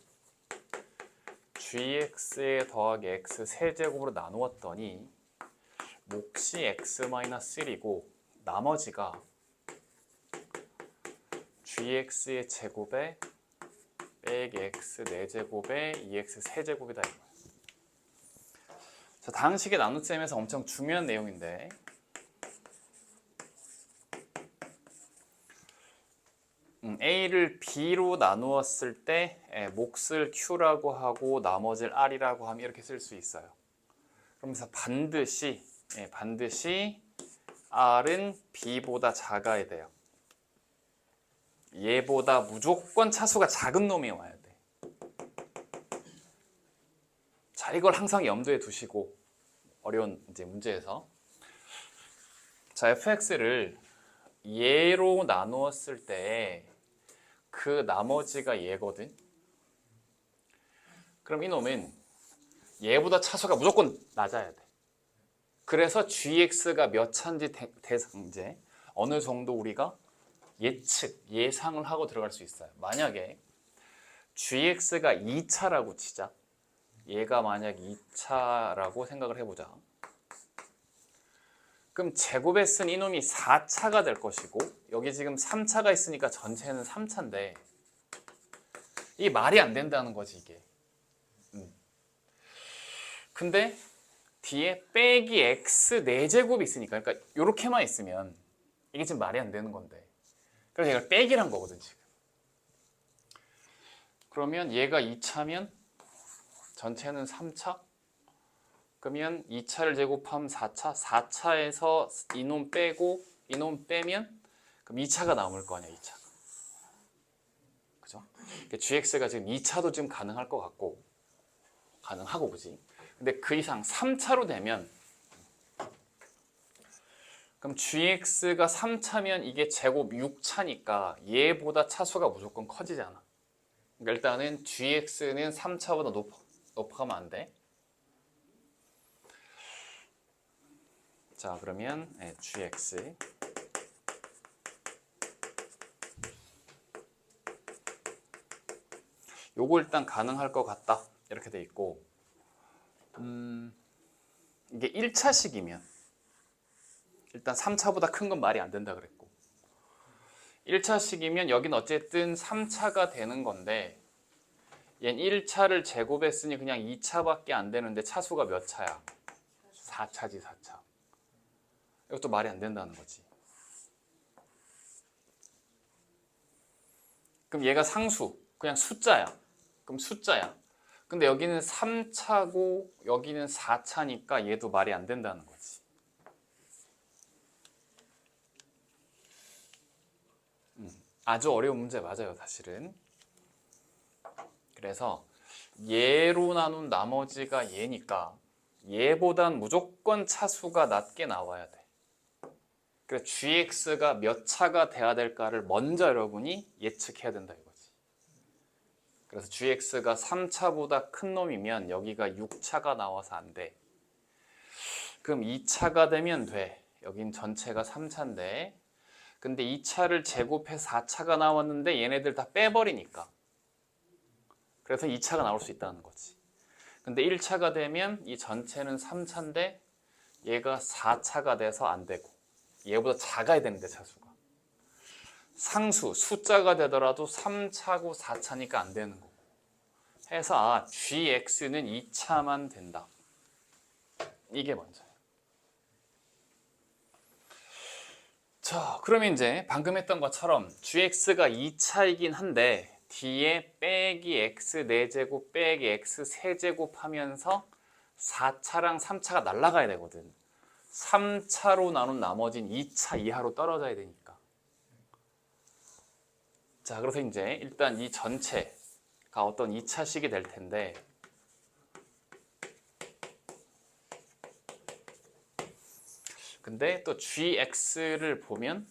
gx에 더하기 x 세제곱으로 나누었더니 몫이 x-1이고 나머지가 gx의 제곱에 빼기 x 4제곱에 2x 세제곱이다 이거야. 자, 다항식의 나눗셈에서 엄청 중요한 내용인데 A를 B로 나누었을 때 몫을 Q라고 하고 나머지를 R이라고 하면 이렇게 쓸 수 있어요. 그러면서 반드시 R은 B보다 작아야 돼요. 얘보다 무조건 차수가 작은 놈이 와야 돼. 자, 이걸 항상 염두에 두시고 어려운 이제 문제에서 자, fx를 얘로 나누었을 때 그 나머지가 얘거든. 그럼 이놈은 얘보다 차수가 무조건 낮아야 돼. 그래서 gx가 몇 차인지 이제 어느 정도 우리가 예상을 하고 들어갈 수 있어요. 만약에 gx가 2차라고 치자. 얘가 만약 2차라고 생각을 해보자. 그럼 제곱에 쓴 이놈이 4차가 될 것이고 여기 지금 3차가 있으니까 전체는 3차인데 이게 말이 안 된다는 거지 이게. 근데 뒤에 빼기 x 4제곱이 있으니까 그러니까 이렇게만 있으면 이게 지금 말이 안 되는 건데 그래서 얘가 빼기란 거거든 지금. 그러면 얘가 2차면 전체는 3차? 그러면 2차를 제곱하면 4차? 4차에서 이놈 빼고 이놈 빼면 그럼 2차가 남을 거 아니야 2차가. 그죠? gx가 지금 2차도 지금 가능할 것 같고 가능하고 그지? 근데 그 이상 3차로 되면 그럼 gx가 3차면 이게 제곱 6차니까 얘보다 차수가 무조건 커지잖아. 그러니까 일단은 gx는 3차보다 높아가면 안 돼. 자, 그러면 gx 요거 일단 가능할 것 같다 이렇게 돼 있고 이게 1차식이면 일단 3차보다 큰 건 말이 안 된다 그랬고 1차식이면 여긴 어쨌든 3차가 되는 건데 얘는 1차를 제곱했으니 그냥 2차밖에 안 되는데 차수가 몇 차야? 4차지 4차. 이것도 말이 안 된다는 거지. 그럼 얘가 상수, 그냥 숫자야. 그럼 숫자야. 근데 여기는 3차고 여기는 4차니까 얘도 말이 안 된다는 거지. 아주 어려운 문제 맞아요, 사실은. 그래서 얘로 나눈 나머지가 얘니까 얘보단 무조건 차수가 낮게 나와야 돼. 그래서 gx가 몇 차가 돼야 될까를 먼저 여러분이 예측해야 된다 이거지. 그래서 gx가 3차보다 큰 놈이면 여기가 6차가 나와서 안 돼. 그럼 2차가 되면 돼. 여긴 전체가 3차인데 근데 2차를 제곱해서 4차가 나왔는데 얘네들 다 빼버리니까 그래서 2차가 나올 수 있다는 거지. 근데 1차가 되면 이 전체는 3차인데 얘가 4차가 돼서 안 되고 얘보다 작아야 되는데 차수가. 상수, 숫자가 되더라도 3차고 4차니까 안 되는 거고. 해서 gx는 2차만 된다. 이게 먼저예요. 자, 그러면 이제 방금 했던 것처럼 gx가 2차이긴 한데 뒤에 빼기 x 4제곱 빼기 x 세제곱 하면서 4차랑 3차가 날아가야 되거든. 3차로 나눈 나머지는 2차 이하로 떨어져야 되니까. 자, 그래서 이제 일단 이 전체가 어떤 2차식이 될 텐데 근데 또 gx를 보면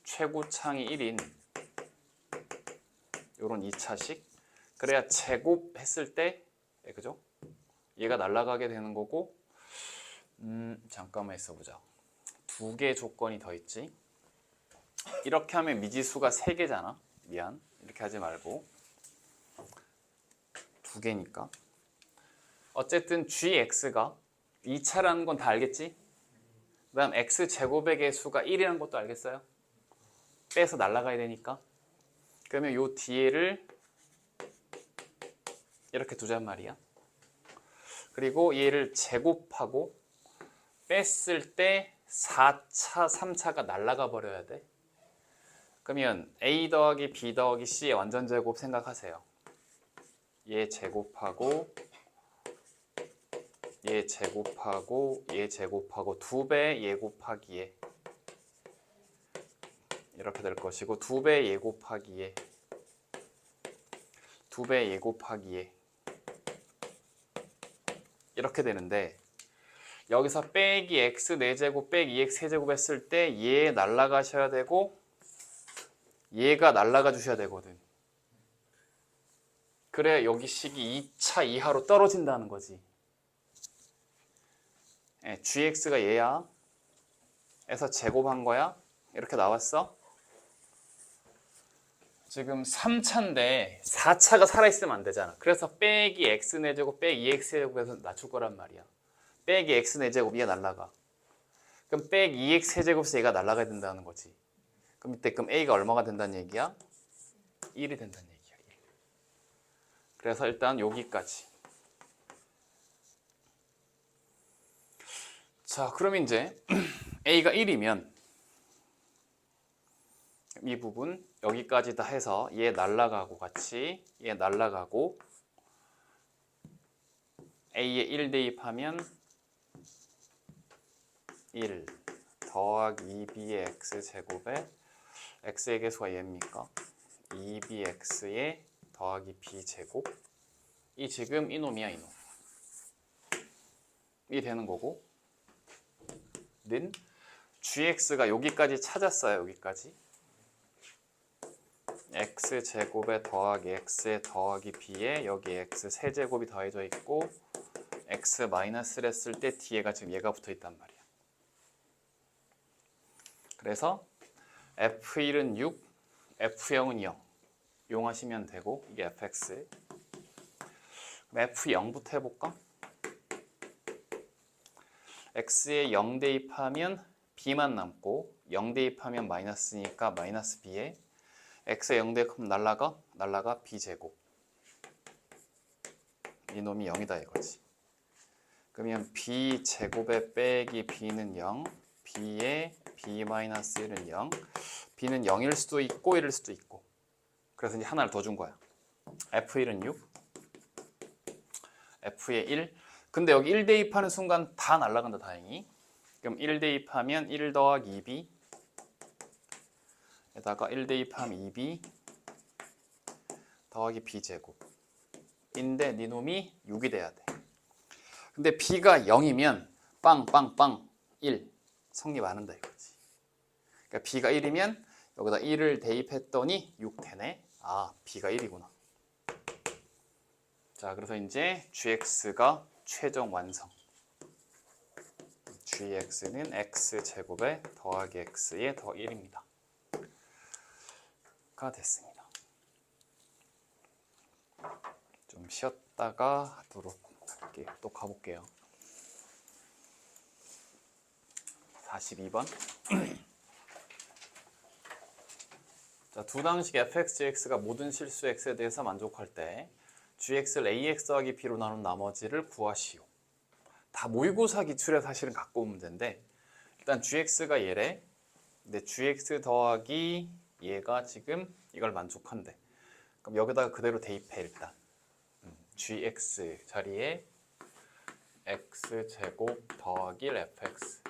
최고창이 1인 요런 2차식. 그래야 제곱했을 때 그죠? 얘가 날아가게 되는 거고. 잠깐만 있어보자. 두 개 조건이 더 있지. 이렇게 하면 미지수가 3개잖아. 미안, 이렇게 하지 말고 두 개니까. 어쨌든 gx가 2차라는 건 다 알겠지? 그 다음 x제곱의 개수가 1이라는 것도 알겠어요? 빼서 날아가야 되니까. 그러면 요 뒤에를 이렇게 두잔 말이야. 그리고 얘를 제곱하고 뺐을 때 4차, 3차가 날아가 버려야 돼. 그러면 a 더하기 b 더하기 c의 완전 제곱 생각하세요. 얘 제곱하고 얘 제곱하고 얘 제곱하고 2배 얘 곱하기 얘 이렇게 될 것이고 2배 얘 곱하기 얘 2배 얘 곱하기 얘 이렇게 되는데, 여기서 빼기 x 4제곱 빼기 2x 3제곱 했을 때 얘 날아가셔야 되고 얘가 날아가 주셔야 되거든. 그래 여기 식이 2차 이하로 떨어진다는 거지. gx가 얘야. 에서 제곱한 거야. 이렇게 나왔어. 지금 3차인데 4차가 살아있으면 안 되잖아. 그래서 빼기 x 4제곱 빼기 2x 세제곱에서 낮출 거란 말이야. 빼기 x 4제곱 얘가 날아가. 그럼 빼기 2x 세제곱에서 얘가 날아가야 된다는 거지. 그럼 이때 그럼 a가 얼마가 된다는 얘기야? 1이 된다는 얘기야. 1. 그래서 일단 여기까지. 자, 그럼 이제 a가 1이면 이 부분 여기까지 다 해서 얘 날아가고 같이 얘 날아가고 a에 1 대입하면 1 더하기 2b의 x제곱에 x의 개수가 얘입니까? 2bx의 더하기 b제곱. 이 지금 이놈이야 이놈. 이 되는 거고 는 gx가 여기까지 찾았어요. 여기까지 x제곱에 더하기 x에 더하기 b에 여기 x 세제곱이 더해져 있고 x 마이너스를 했을 때 뒤에가 지금 얘가 붙어 있단 말이야. 그래서 f1은 6, f0은 0 이용하시면 되고 이게 fx. f0부터 해볼까? x에 0 대입하면 b만 남고 0 대입하면 마이너스니까 마이너스 b에 x에 0 대입하면 날라가 b제곱. 이놈이 0이다 이거지. 그러면 b제곱에 빼기 b는 0, b에 b-1은 0, b는 0일 수도 있고 1일 수도 있고. 그래서 이제 하나를 더 준 거야. f1은 6, f에 1. 근데 여기 1 대입하는 순간 다 날아간다 다행히. 그럼 1 대입하면 1 더하기 2b 에다가 1 대입하면 2b 더하기 b제곱 인데 니놈이 6이 돼야 돼. 근데 b가 0이면 빵빵빵 1 성립 안 한다 이거지. 그러니까 b가 1이면 여기다 1을 대입했더니 6 되네. 아, b가 1이구나. 자, 그래서 이제 gx가 최종 완성. gx는 x제곱에 더하기 x에 더 1입니다. 가 됐습니다. 좀 쉬었다가 하도록 할게요. 또 가볼게요. 42번. 자, 두 당식 fx, gx가 모든 실수 x에 대해서 만족할 때 gx를 ax 더하기 b로 나눈 나머지를 구하시오. 다 모의고사 기출에 사실은 갖고 온 문제인데 일단 gx가 얘래. 근데 gx 더하기 얘가 지금 이걸 만족한대. 그럼 여기다가 그대로 대입해 일단. gx 자리에 x제곱 더하기 fx.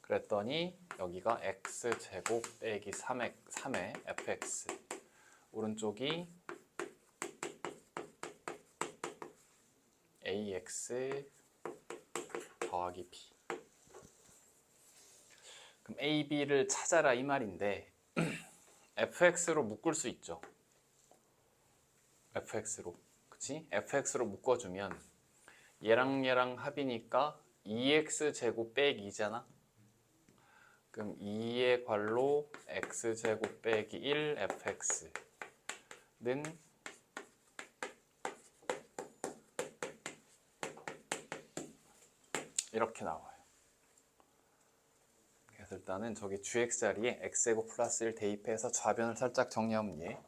그랬더니 여기가 x제곱 빼기 3의 fx. 오른쪽이 ax 더하기 b. 그럼 A, B를 찾아라 이 말인데 fx로 묶을 수 있죠. fx로. 그치? fx로 묶어주면 얘랑 합이니까 2x제곱 빼기 2잖아. 그럼 2의 괄호 x제곱 빼기 1 fx는 이렇게 나와요. 그래서 일단은 저기 gx 자리에 x제곱 플러스 1 대입해서 좌변을 살짝 정리하면 얘.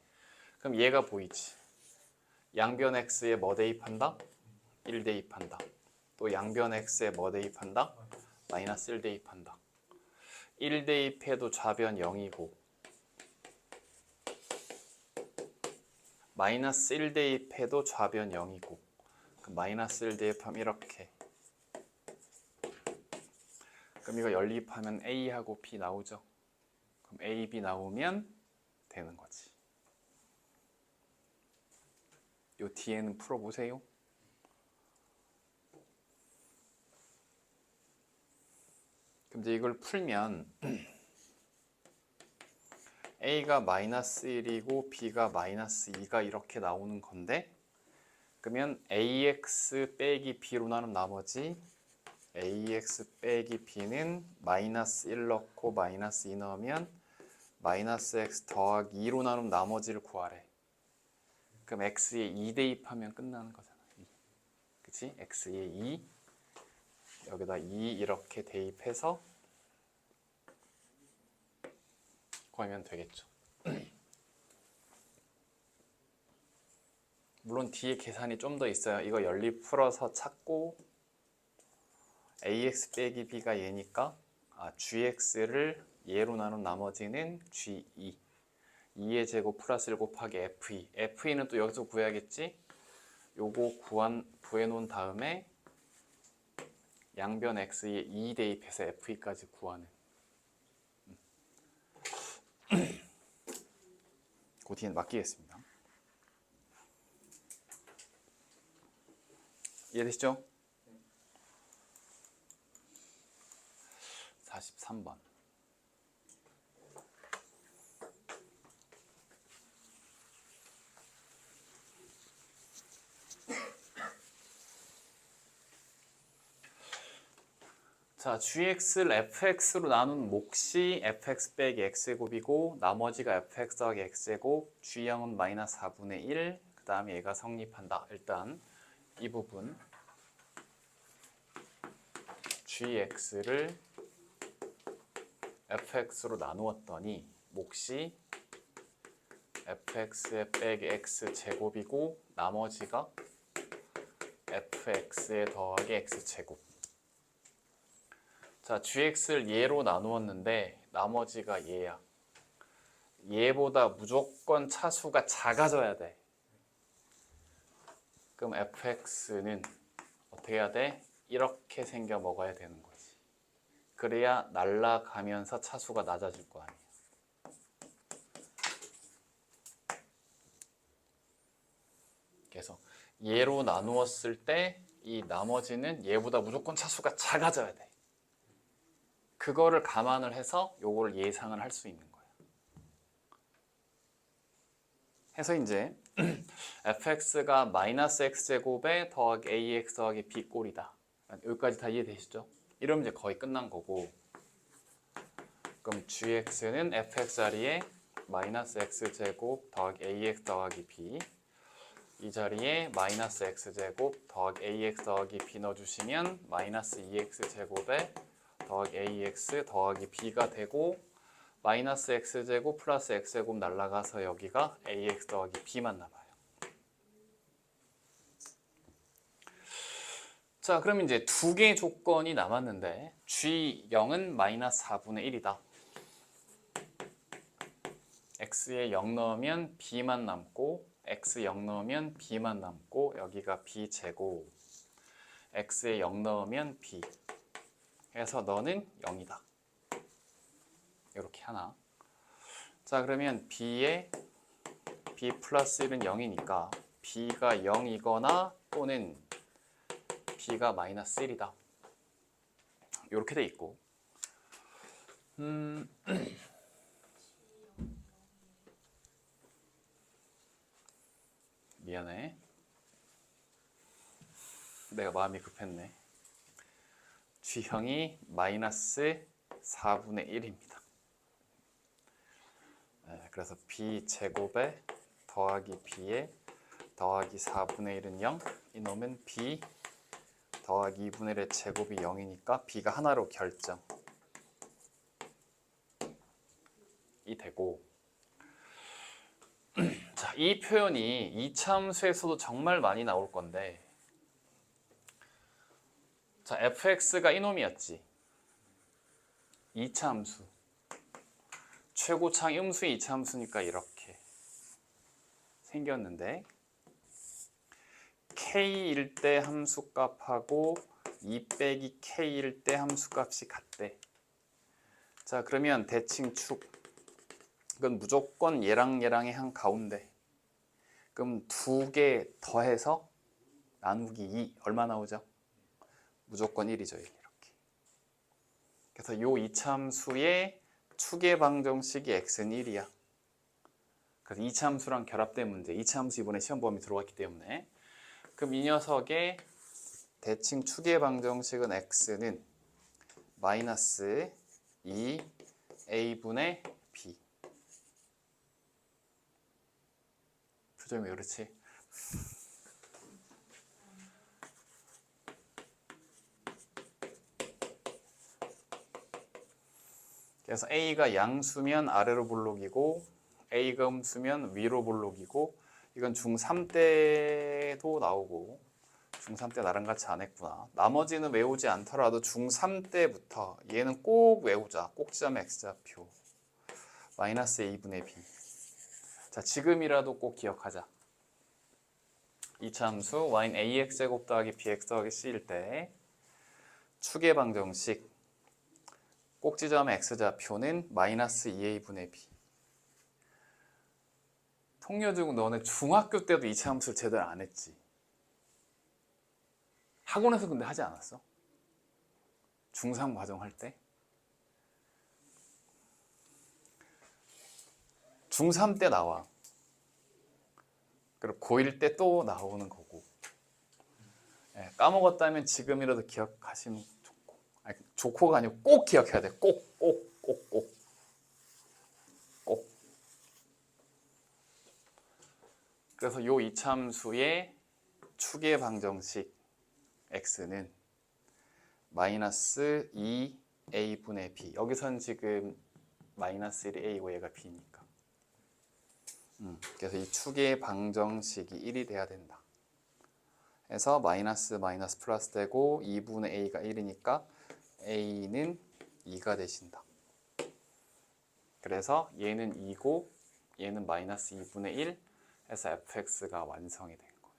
그럼 얘가 보이지. 양변 x에 뭐 대입한다? 1 대입한다. 또 양변 x에 뭐 대입한다? 마이너스 1 대입한다. 1 대입해도 좌변 0이고 마이너스 1 대입해도 좌변 0이고 마이너스 1 대입하면 이렇게. 그럼 이거 연립하면 A하고 B 나오죠. 그럼 A, B 나오면 되는 거지. 요 뒤에는 풀어보세요. 그럼 이제 이걸 풀면 A가 마이너스 1이고 B가 마이너스 2가 이렇게 나오는 건데 그러면 AX 빼기 B로 나눈 나머지 AX 빼기 B는 마이너스 1 넣고 마이너스 2 넣으면 마이너스 X 더하기 2로 나눈 나머지를 구하래. 그럼 X에 2 대입하면 끝나는 거잖아. 2. 그치? X에 2 여기다 2 이렇게 대입해서 구하면 되겠죠. 물론 뒤에 계산이 좀 더 있어요. 이거 연립 풀어서 찾고 ax 빼기 b가 얘니까 gx를 얘로 나눈 나머지는 g2 2의 제곱 플러스 1 곱하기 fe fe는 또 여기서 구해야겠지? 요거 구해놓은 다음에 양변 x에 2 대입해서 fe까지 구하는 그 뒤엔 맡기겠습니다. 이해되시죠? 43번. 자, gx를 fx로 나눈 몫이 fx 빼기 x제곱이고 나머지가 fx 더하기 x제곱 g형은 마이너스 4분의 1 그 다음에 얘가 성립한다. 일단 이 부분 gx를 fx로 나누었더니 몫이 fx의 빼기 x제곱이고 나머지가 fx에 더하기 x제곱. 자, gx를 얘로 나누었는데 나머지가 얘야. 얘보다 무조건 차수가 작아져야 돼. 그럼 fx는 어떻게 해야 돼? 이렇게 생겨 먹어야 되는 거지. 그래야 날아가면서 차수가 낮아질 거 아니야. 그래서 얘로 나누었을 때 이 나머지는 얘보다 무조건 차수가 작아져야 돼. 그거를 감안을 해서 요걸 예상을 할 수 있는 거야. 해서 이제 fx가 마이너스 x제곱에 더하기 ax 더하기 b 꼴이다. 여기까지 다 이해되시죠? 이러면 이제 거의 끝난 거고 그럼 gx는 fx 자리에 마이너스 x제곱 더하기 ax 더하기 b 이 자리에 마이너스 x제곱 더하기 ax 더하기 b 넣어주시면 마이너스 2x제곱에 더하기 ax 더하기 b가 되고 마이너스 x제곱 플러스 x제곱 날라가서 여기가 ax 더하기 b만 남아요. 자, 그럼 이제 두 개의 조건이 남았는데 g0은 마이너스 4분의 1이다. x에 0 넣으면 b만 남고 x 0 넣으면 b만 남고 여기가 b제곱 x에 0 넣으면 b 해서 너는 0이다. 이렇게 하나. 자, 그러면 b에 b 플러스 1은 0이니까 b가 0이거나 또는 b가 마이너스 1이다. 이렇게 돼 있고 미안해. 내가 마음이 급했네. G형이 마이너스 4분의 1입니다. 그래서 B제곱에 더하기 B에 더하기 4분의 1은 0. 이놈은 B 더하기 2분의 1의 제곱이 0이니까 B가 하나로 결정. 이 되고 자, 이 표현이 이차함수에서도 정말 많이 나올 건데 자, fx가 이놈이었지. 이차함수. 최고차항 음수의 이차함수니까 이렇게 생겼는데 k일 때 함수값하고 2 빼기 k일 때 함수값이 같대. 자, 그러면 대칭축 이건 무조건 얘랑 얘랑의 한 가운데. 그럼 두 개 더해서 나누기 2 얼마 나오죠? 무조건 1이죠. 이렇게. 그래서 요 이차함수의 축의 방정식이 x는 1이야. 그래서 이차함수랑 결합된 문제. 이차함수 이번에 시험 범위 들어갔기 때문에. 그럼 이 녀석의 대칭 축의 방정식은 x는 마이너스 2a분의 b. 표정이 왜 그렇지? 그래서 a가 양수면 아래로 볼록이고 a가 음수면 위로 볼록이고 이건 중3 때도 나오고 중3 때 나랑 같이 안 했구나. 나머지는 외우지 않더라도 중3 때부터 얘는 꼭 외우자. 꼭지점 x좌표 마이너스 a분의 b. 자, 지금이라도 꼭 기억하자. 이차함수 y는 ax제곱 더하기 bx 더하기 c일 때 축의 방정식 꼭지점 x좌표는 마이너스 2a분의 b. 통요중 너네 중학교 때도 이차함수를 제대로 안 했지? 학원에서 근데 하지 않았어? 중3 과정 할 때? 중3 때 나와. 그리고 고1 때 또 나오는 거고. 까먹었다면 지금이라도 기억하시면 좋고. 아니, 좋고가 아니고 꼭 기억해야 돼. 꼭. 그래서 요 이차함수의 축의 방정식 x는 마이너스 2a분의 b. 여기선 지금 마이너스 1이 a고 얘가 b니까. 그래서 이 축의 방정식이 1이 돼야 된다. 그래서 마이너스 플러스 되고 2분의 a가 1이니까 a는 2가 되신다. 그래서 얘는 2고 얘는 마이너스 2분의 1 해서 fx가 완성이 된 거예요.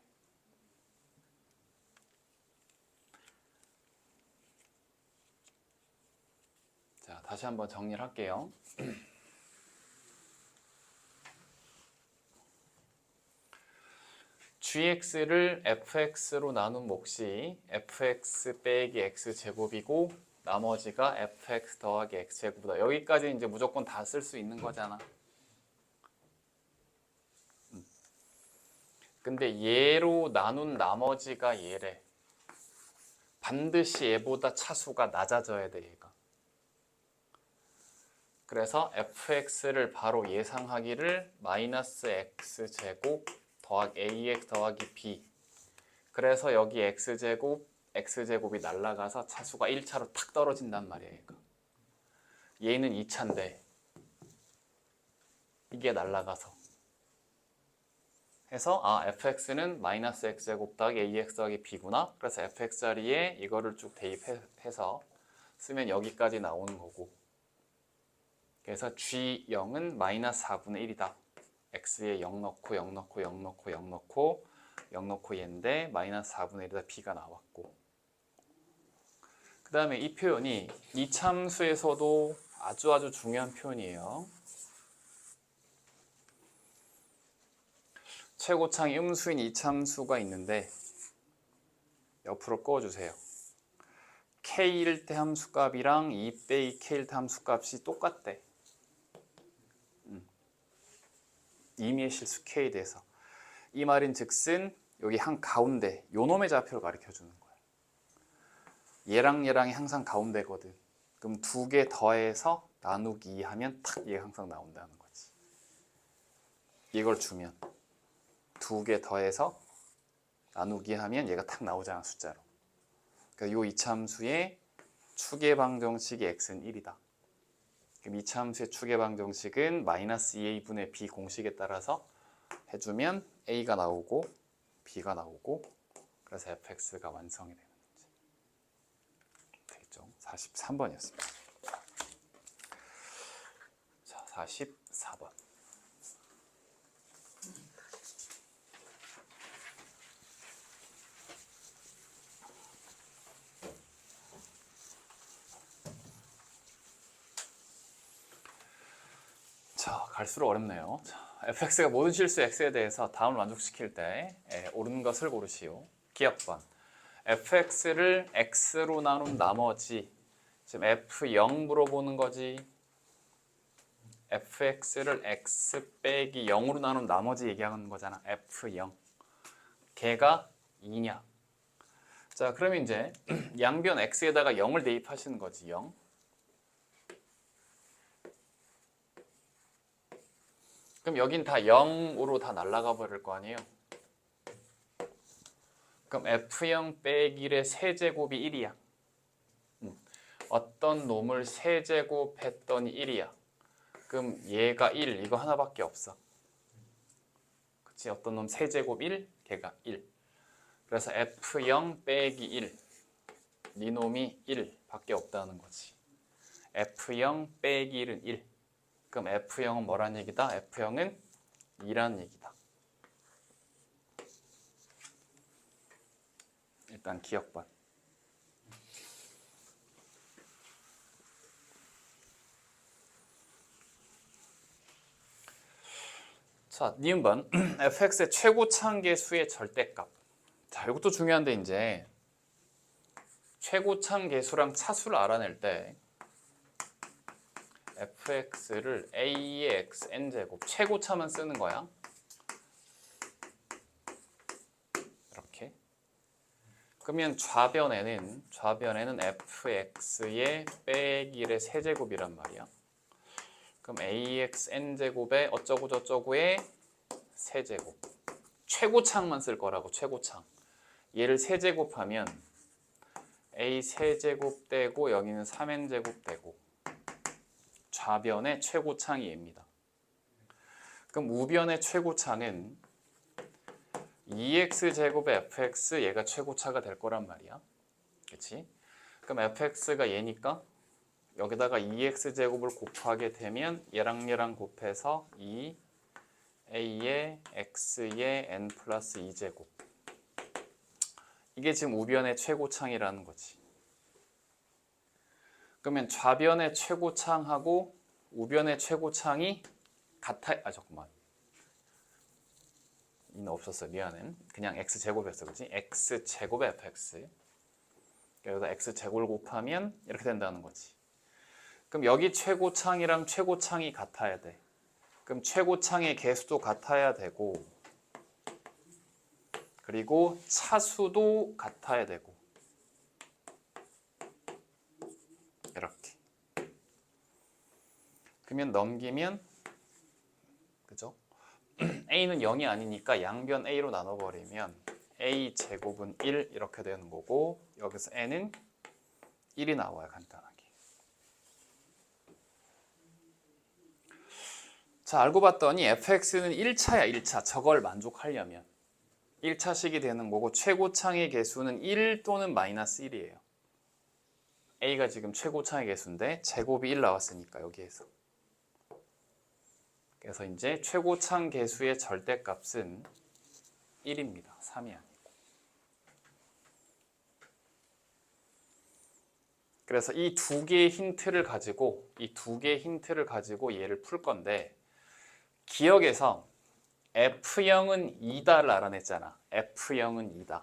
자, 다시 한번 정리를 할게요. gx를 fx로 나눈 몫이 fx 빼기 x제곱이고 나머지가 fx 더하기 x제곱이다. 여기까지 이제 무조건 다 쓸 수 있는 거잖아. 근데 얘로 나눈 나머지가 얘래. 반드시 얘보다 차수가 낮아져야 돼, 얘가. 그래서 fx를 바로 예상하기를 마이너스 x제곱 더하기 ax 더하기 b. 그래서 여기 x제곱이 날라가서 차수가 1차로 탁 떨어진단 말이야, 얘가. 얘는 2차인데 이게 날라가서. 해서 fx는 마이너스 x제곱 더하기 ax 더하기 b구나. 그래서 fx 자리에 이거를 쭉 대입해서 쓰면 여기까지 나오는 거고. 그래서 G0은 마이너스 4분의 1이다. x에 0 넣고 0 넣고 0 넣고 0 넣고 0 넣고 얘인데 마이너스 4분의 1이다 b가 나왔고. 그 다음에 이 표현이 이차함수에서도 아주 중요한 표현이에요. 최고차항이 음수인 이차함수가 있는데 옆으로 꺼주세요. k일 때 함수값이랑 2 빼기 k일 때 함수값이 똑같대. 임의의 실수 k에 대해서. 이 말인 즉슨 여기 한 가운데 요 놈의 좌표를 가르쳐 주는 거야. 얘랑 얘랑이 항상 가운데거든. 그럼 두 개 더해서 나누기 2 하면 탁 얘가 항상 나온다는 거지. 이걸 주면 두 개 더해서 나누기 하면 얘가 탁 나오잖아, 숫자로. 그러니까 요 이차함수의 추계 방정식이 x는 1이다. 그럼 이차함수의 추계 방정식은 마이너스 2a분의 b 공식에 따라서 해주면 a가 나오고 b가 나오고 그래서 fx가 완성이 되는 거지. 되겠죠? 43번이었습니다. 자, 44번. 자, 갈수록 어렵네요. 자, fx가 모든 실수 x에 대해서 다음을 만족시킬 때 옳은 것을 고르시오. 기억번. fx를 x로 나눈 나머지, 지금 f0 물어보는 거지. fx를 x 빼기 0으로 나눈 나머지 얘기하는 거잖아. f0. 걔가 2냐. 자, 그러면 이제 양변 x에다가 0을 대입하시는 거지. 0. 그럼 여긴 다 0으로 다 날아가 버릴 거 아니에요. 그럼 f0 빼기 1의 세제곱이 1이야. 어떤 놈을 세제곱했더니 1이야. 그럼 얘가 1, 이거 하나밖에 없어. 그치? 어떤 놈 세제곱 1, 걔가 1. 그래서 f0 빼기 1, 네 놈이 1 밖에 없다는 거지. f0 빼기 1은 1. 그럼 F0은 뭐란 얘기다? F0은 2란 얘기다. 일단 기억번. 자, 니은번. fx의 최고차항계수의 절대값. 자, 이것도 중요한데 이제 최고차항계수랑 차수를 알아낼 때 fx를 a의 xn제곱 최고차만 쓰는 거야. 이렇게. 그러면 좌변에는 fx의 빼기 1의 세제곱이란 말이야. 그럼 axn제곱에 어쩌고 저쩌고의 세제곱. 최고차만 쓸 거라고, 최고차. 얘를 세제곱하면 a 세제곱 되고 여기는 3n제곱 되고 좌변의 최고차항이 얘입니다. 그럼 우변의 최고차는 2x제곱의 fx 얘가 최고차가 될 거란 말이야. 그치? 그럼 fx가 얘니까 여기다가 2x제곱을 곱하게 되면 얘랑 곱해서 2a의 x의 n 플러스 2제곱. 이게 지금 우변의 최고차항이라는 거지. 그러면 좌변의 최고차항하고 우변의 최고차항이 같아. 잠깐만. 이는 없었어. 미안해. 그냥 x제곱이었어. 그치? x제곱의 fx. 여기다 x제곱을 곱하면 이렇게 된다는 거지. 그럼 여기 최고차항이랑 최고차항이 같아야 돼. 그럼 최고차항의 개수도 같아야 되고 그리고 차수도 같아야 되고 이렇게. 그러면 넘기면 그죠? a는 0이 아니니까 양변 a로 나눠버리면 a 제곱은 1 이렇게 되는 거고 여기서 n은 1이 나와요. 간단하게. 자, 알고 봤더니 fx는 1차야. 1차. 저걸 만족하려면 1차식이 되는 거고 최고차항의 개수는 1 또는 마이너스 1이에요. a가 지금 최고차항의 개수인데 제곱이 1 나왔으니까 여기에서. 그래서 이제 최고차항 개수의 절대값은 1입니다. 3이 아니고. 그래서 이 두 개의 힌트를 가지고 얘를 풀 건데 기억에서 F0은 2다를 알아냈잖아. F0은 2다.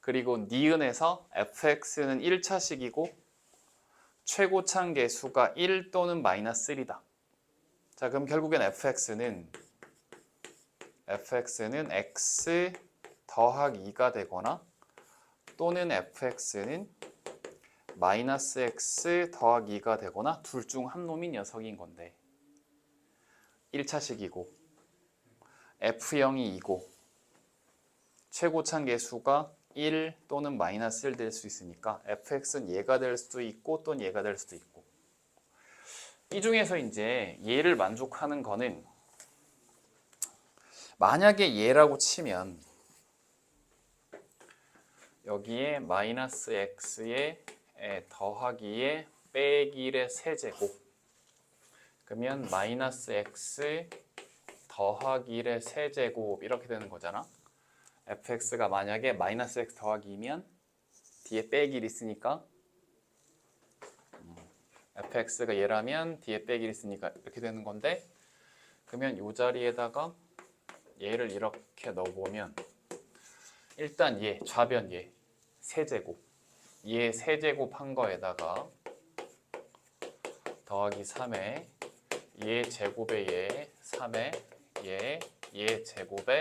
그리고 니은에서 fx는 1차식이고 최고차항 계수가 1 또는 마이너스 1이다. 자, 그럼 결국엔 fx는 x 더하기 2가 되거나 또는 fx는 마이너스 x 더하기 2가 되거나 둘 중 한 놈이 녀석인 건데 1차식이고 f0이 2고 최고차항 계수가 1 또는 마이너스 1 될 수 있으니까 fx는 얘가 될 수도 있고 또는 얘가 될 수도 있고 이 중에서 이제 얘를 만족하는 거는 만약에 얘라고 치면 여기에 마이너스 x에 더하기에 빼기 1의 세제곱 그러면 마이너스 x 더하기 1의 세제곱 이렇게 되는 거잖아. fx가 만약에 마이너스 x 더하기 2면 뒤에 빼기 1 있으니까 fx가 얘라면 뒤에 빼기 1 있으니까 이렇게 되는 건데 그러면 이 자리에다가 얘를 이렇게 넣어보면 일단 얘 좌변 얘 세제곱 얘 세제곱 한 거에다가 더하기 3에 얘 제곱에 얘 3에 얘 제곱에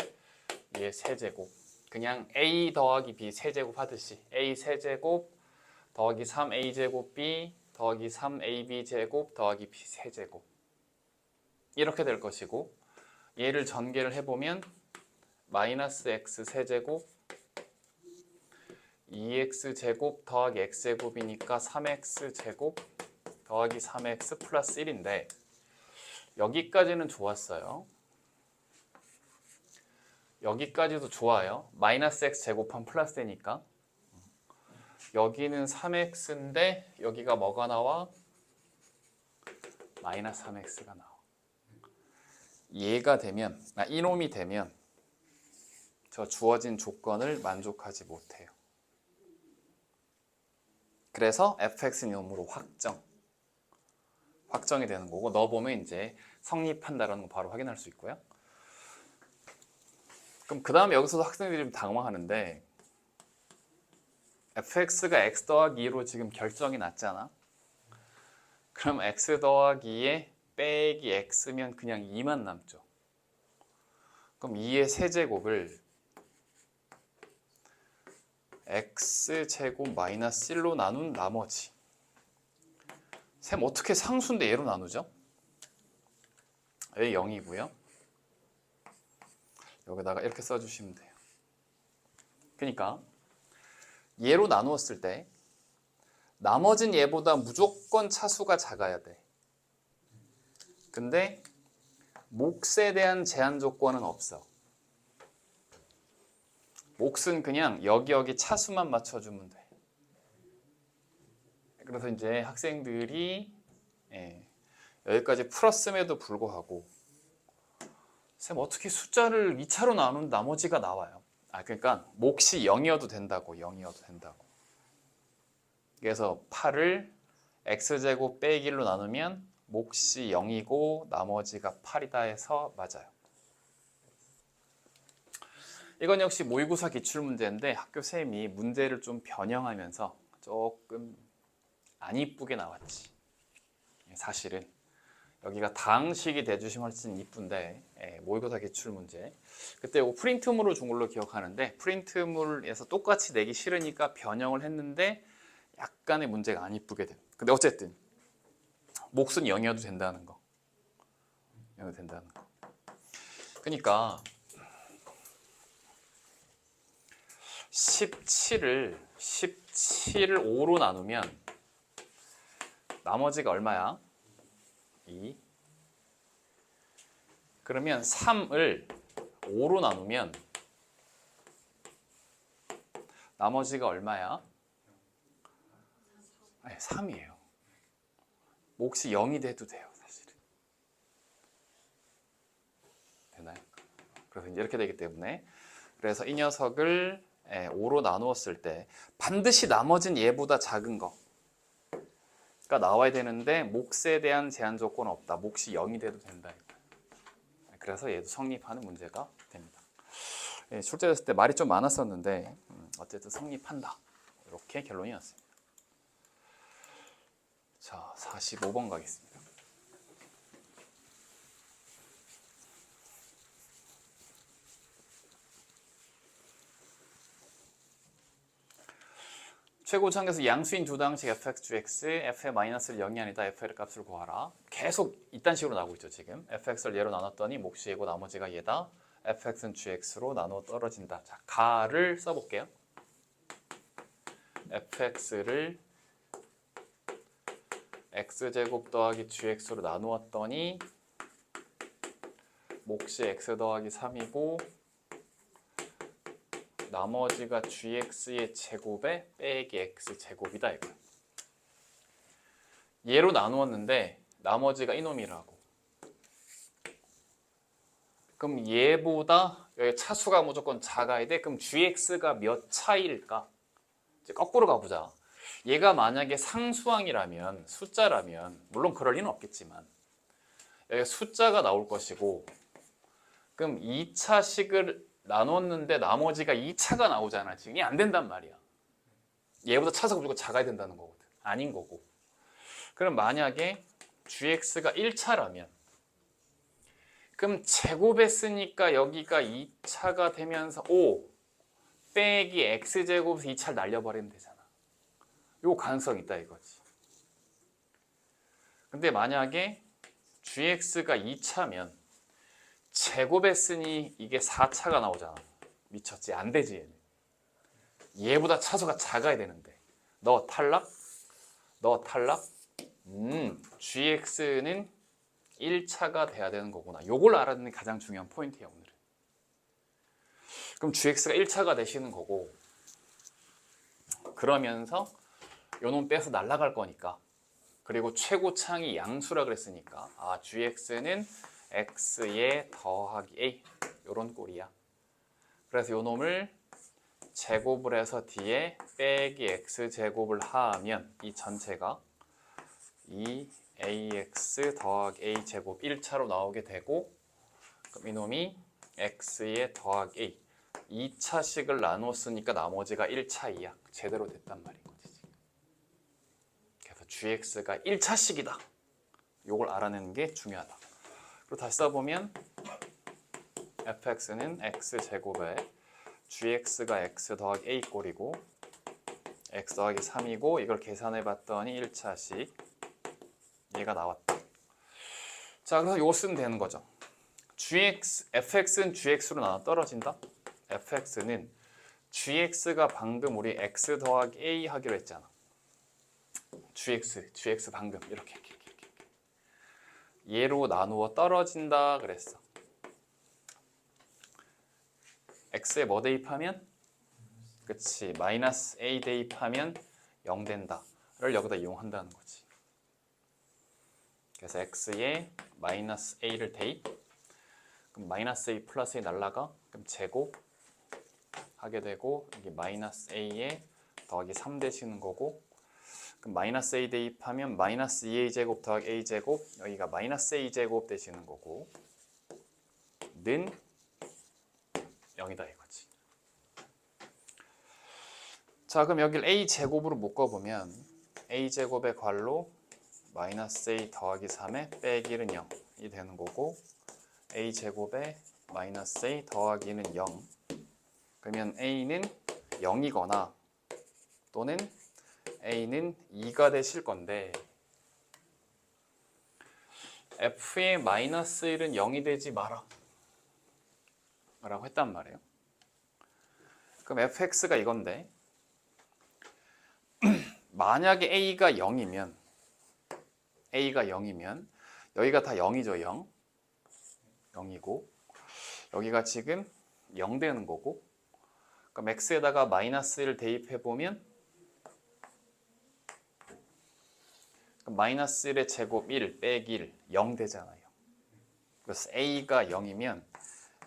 얘 세제곱 그냥 a 더하기 b 세제곱 하듯이 a 세제곱 더하기 3a 제곱 b 더하기 3ab 제곱 더하기 b 세제곱 이렇게 될 것이고 얘를 전개를 해보면 마이너스 x 세제곱 2x 제곱 더하기 x 제곱이니까 3x 제곱 더하기 3x 플러스 1인데 여기까지는 좋았어요. 여기까지도 좋아요. 마이너스 x 제곱하면 플러스 되니까 여기는 3x인데 여기가 뭐가 나와? 마이너스 3x가 나와. 얘가 되면 이놈이 되면 저 주어진 조건을 만족하지 못해요. 그래서 fx는 이놈으로 확정이 되는 거고 넣어보면 이제 성립한다라는 거 바로 확인할 수 있고요. 그럼 그 다음에 여기서도 학생들이 좀 당황하는데 fx가 x 더하기 2로 지금 결정이 났잖아. 그럼 x 더하기 2에 빼기 x면 그냥 2만 남죠. 그럼 2의 세제곱을 x제곱 마이너스 1로 나눈 나머지 쌤 어떻게 상수인데 얘로 나누죠? 얘 0이고요. 여기다가 이렇게 써주시면 돼요. 그러니까 얘로 나누었을 때 나머진 얘보다 무조건 차수가 작아야 돼. 근데 몫에 대한 제한 조건은 없어. 몫은 그냥 여기 차수만 맞춰주면 돼. 그래서 이제 학생들이 여기까지 풀었음에도 불구하고 쌤 어떻게 숫자를 2차로 나눈 나머지가 나와요. 그러니까 몫이 0이어도 된다고. 그래서 8을 x제곱 빼기 1로 나누면 몫이 0이고 나머지가 8이다 해서 맞아요. 이건 역시 모의고사 기출문제인데 학교 쌤이 문제를 좀 변형하면서 조금 안 이쁘게 나왔지. 사실은 여기가 다항식이 돼주시면 훨씬 이쁜데 모의고사 기출문제 그때 이거 프린트물로 준 걸로 기억하는데 프린트물에서 똑같이 내기 싫으니까 변형을 했는데 약간의 문제가 안 이쁘게 돼. 근데 어쨌든 몫은 0이어도 된다는 거. 0이어도 된다는 거. 그러니까 17을 5로 나누면 나머지가 얼마야? 2. 그러면 3을 5로 나누면 나머지가 얼마야? 3이에요. 몫이 0이 돼도 돼요, 사실은. 되나요? 그래서 이제 이렇게 되기 때문에 그래서 이 녀석을 5로 나누었을 때 반드시 나머진 얘보다 작은 거가 나와야 되는데 몫에 대한 제한 조건은 없다. 몫이 0이 돼도 된다. 그래서 얘도 성립하는 문제가 됩니다. 예, 출제됐을 때 말이 좀 많았었는데 어쨌든 성립한다. 이렇게 결론이 났습니다. 자, 45번 가겠습니다. 최고차항에서 양수인 두 다항식 fx, gx, f의 마이너스를 0이 아니다. f의 값을 구하라. 계속 이딴 식으로 나오고 있죠. 지금 fx를 얘로 나눴더니 몫이 얘고 나머지가 얘다. fx는 gx로 나누어 떨어진다. 자, 가를 써볼게요. fx를 x제곱 더하기 gx로 나누었더니 몫이 x 더하기 3이고 나머지가 gx의 제곱에 빼기 x제곱이다 이거야. 얘로 나누었는데 나머지가 이놈이라고. 그럼 얘보다 여기 차수가 무조건 작아야 돼. 그럼 gx가 몇 차일까? 이제 거꾸로 가보자. 얘가 만약에 상수항이라면, 숫자라면 물론 그럴 리는 없겠지만 여기 숫자가 나올 것이고 그럼 2차식을 나눴는데 나머지가 2차가 나오잖아. 지금 이게 안 된단 말이야. 얘보다 차수가 무조건 작아야 된다는 거거든. 아닌 거고. 그럼 만약에 gx가 1차라면 그럼 제곱했으니까 여기가 2차가 되면서 5 빼기 x제곱에서 2차를 날려버리면 되잖아. 요 가능성이 있다 이거지. 근데 만약에 gx가 2차면 제곱했으니 이게 4차가 나오잖아. 미쳤지? 안 되지 얘는. 얘보다 차수가 작아야 되는데 너 탈락? 너 탈락? gx는 1차가 돼야 되는 거구나. 요걸 알아듣는 게 가장 중요한 포인트예요 오늘은. 그럼 gx가 1차가 되시는 거고 그러면서 요놈 빼서 날아갈 거니까 그리고 최고차항이 양수라 그랬으니까 아 gx는 x에 더하기 a 요런 꼴이야. 그래서 요놈을 제곱을 해서 뒤에 빼기 x제곱을 하면 이 전체가 2ax 더하기 a제곱 1차로 나오게 되고 그럼 이놈이 x에 더하기 a 2차식을 나눴으니까 나머지가 1차이야. 제대로 됐단 말인 거지. 그래서 gx가 1차식이다. 요걸 알아내는 게 중요하다. 그리고 다시 써보면 fx는 x제곱에 gx가 x 더하기 a 꼴이고 x 더하기 3이고 이걸 계산해 봤더니 1차식 얘가 나왔다. 자, 그래서 요거 쓰면 되는 거죠. fx는 gx로 나눠 떨어진다. fx는 gx가 방금 우리 x 더하기 a 하기로 했잖아. gx 방금 이렇게 얘로 나누어 떨어진다 그랬어. x에 뭐 대입하면? 그치, 마이너스 a 대입하면 0 된다를 여기다 이용한다는 거지. 그래서 x에 마이너스 a를 대입. 그럼 마이너스 a 플러스 a 날라가. 그럼 제곱 하게 되고 여기 마이너스 a에 더하기 3 되시는 거고 그럼 마이너스 a 대입하면 마이너스 2a 제곱 더하기 a 제곱 여기가 마이너스 a 제곱 되시는 거고 는 0이다 이거지. 자, 그럼 여기를 a 제곱으로 묶어보면 a 제곱의 괄호 마이너스 a 더하기 3에 빼기는 0이 되는 거고 a 제곱에 마이너스 a 더하기는 0 그러면 a는 0이거나 또는 a는 2가 되실 건데 f의 마이너스 1은 0이 되지 마라 라고 했단 말이에요. 그럼 fx가 이건데 만약에 a가 0이면 여기가 다 0이죠. 0이고 여기가 지금 0 되는 거고 그럼 x에다가 마이너스 1을 대입해보면 마이너스 1의 제곱 1 빼기 1 0 되잖아요. 그래서 a가 0이면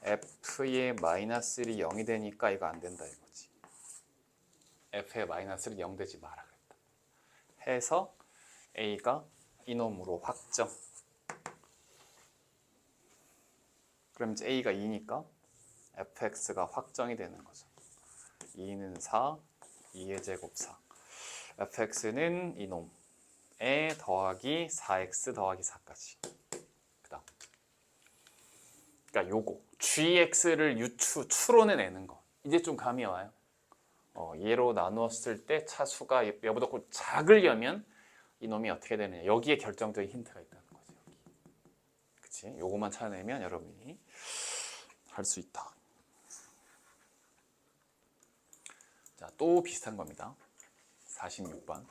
f의 마이너스 1이 0이 되니까 이거 안 된다 이거지. f의 마이너스 1이 0 되지 마라 그랬다. 해서 a가 이놈으로 확정. 그럼 이제 a가 2니까 fx가 확정이 되는 거죠. 2는 4, 2의 제곱 4. fx는 이놈에 더하기 4x 더하기 4까지. 그다음. 그러니까 요거 gx를 추론해 내는 거. 이제 좀 감이 와요. 얘로 나누었을 때 차수가 얘보다 꼭 작으려면 이놈이 어떻게 되느냐. 여기에 결정적인 힌트가 있다는 거죠. 여기. 그치? 요거만 찾아내면 여러분이 할 수 있다. 자, 또 비슷한 겁니다. 46번.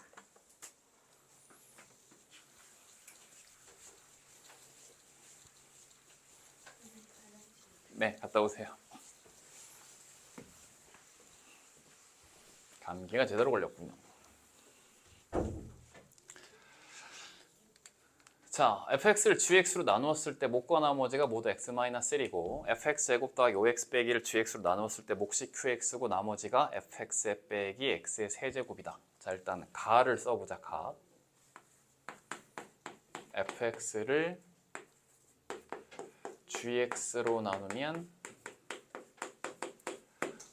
네, 갔다 오세요. 감기가 제대로 걸렸군요. 자, fx를 gx로 나누었을 때 몫과 나머지가 모두 x-1이고 fx 제곱 더하기 5x 빼기를 gx로 나누었을 때 몫이 qx고 나머지가 fx 빼기 x의 세제곱이다. 자, 일단 가를 써보자. 가. fx를 gx로 나누면